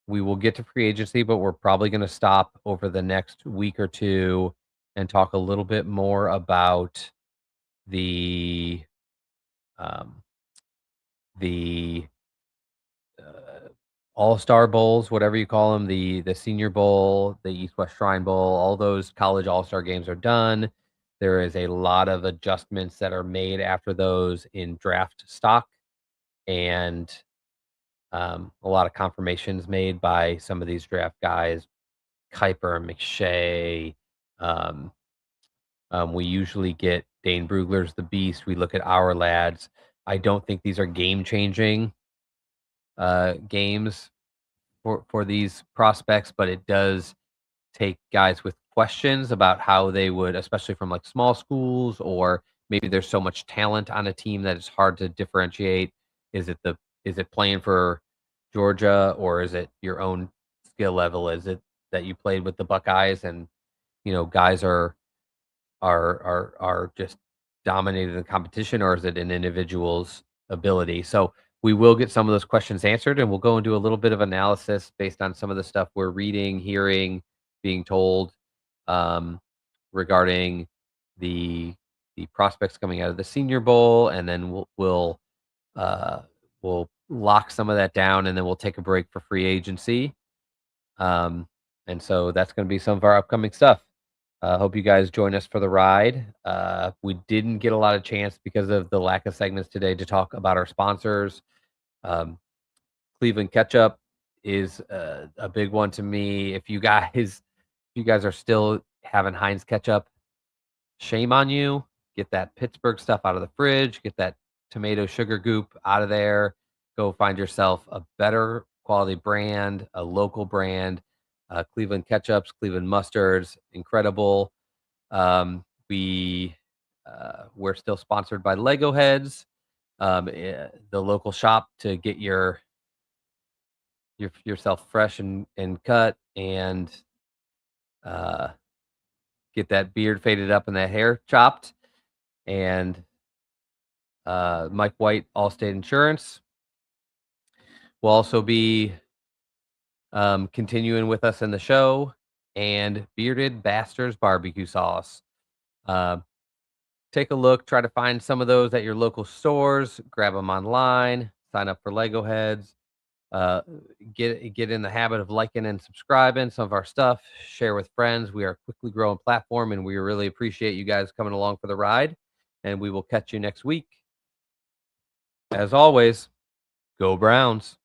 Speaker 3: We will get to free agency, but we're probably going to stop over the next week or two and talk a little bit more about the All-Star Bowls, whatever you call them, the Senior Bowl, the East-West Shrine Bowl. All those college All-Star games are done. There is a lot of adjustments that are made after those in draft stock, and a lot of confirmations made by some of these draft guys, Kuiper, McShay. We usually get Dane Brugler's the beast. We look at our lads. I don't think these are game-changing games for these prospects, but it does take guys with questions about how they would, especially from like small schools, or maybe there's so much talent on a team that it's hard to differentiate. Is it playing for Georgia, or is it your own skill level? Is it that you played with the Buckeyes and guys are just dominating the competition, or is it an individual's ability? So we will get some of those questions answered, and we'll go and do a little bit of analysis based on some of the stuff we're reading, hearing, being told regarding the prospects coming out of the Senior Bowl, and then we'll lock some of that down, and then we'll take a break for free agency. And so that's going to be some of our upcoming stuff. Hope you guys join us for the ride. We didn't get a lot of chance because of the lack of segments today to talk about our sponsors. Cleveland Ketchup is a big one to me. If you guys are still having Heinz ketchup, shame on you. Get that Pittsburgh stuff out of the fridge. Get that tomato sugar goop out of there. Go find yourself a better quality brand, a local brand. Cleveland Ketchups, Cleveland Mustards, incredible. We're still sponsored by Lego Heads, the local shop to get yourself fresh and cut, and get that beard faded up and that hair chopped. And Mike White, Allstate Insurance, will also be continuing with us in the show, and Bearded Bastards barbecue sauce. Take a look, try to find some of those at your local stores, grab them online, sign up for Lego Heads, get in the habit of liking and subscribing some of our stuff, share with friends. We are a quickly growing platform, and we really appreciate you guys coming along for the ride, and we will catch you next week. As always, go Browns.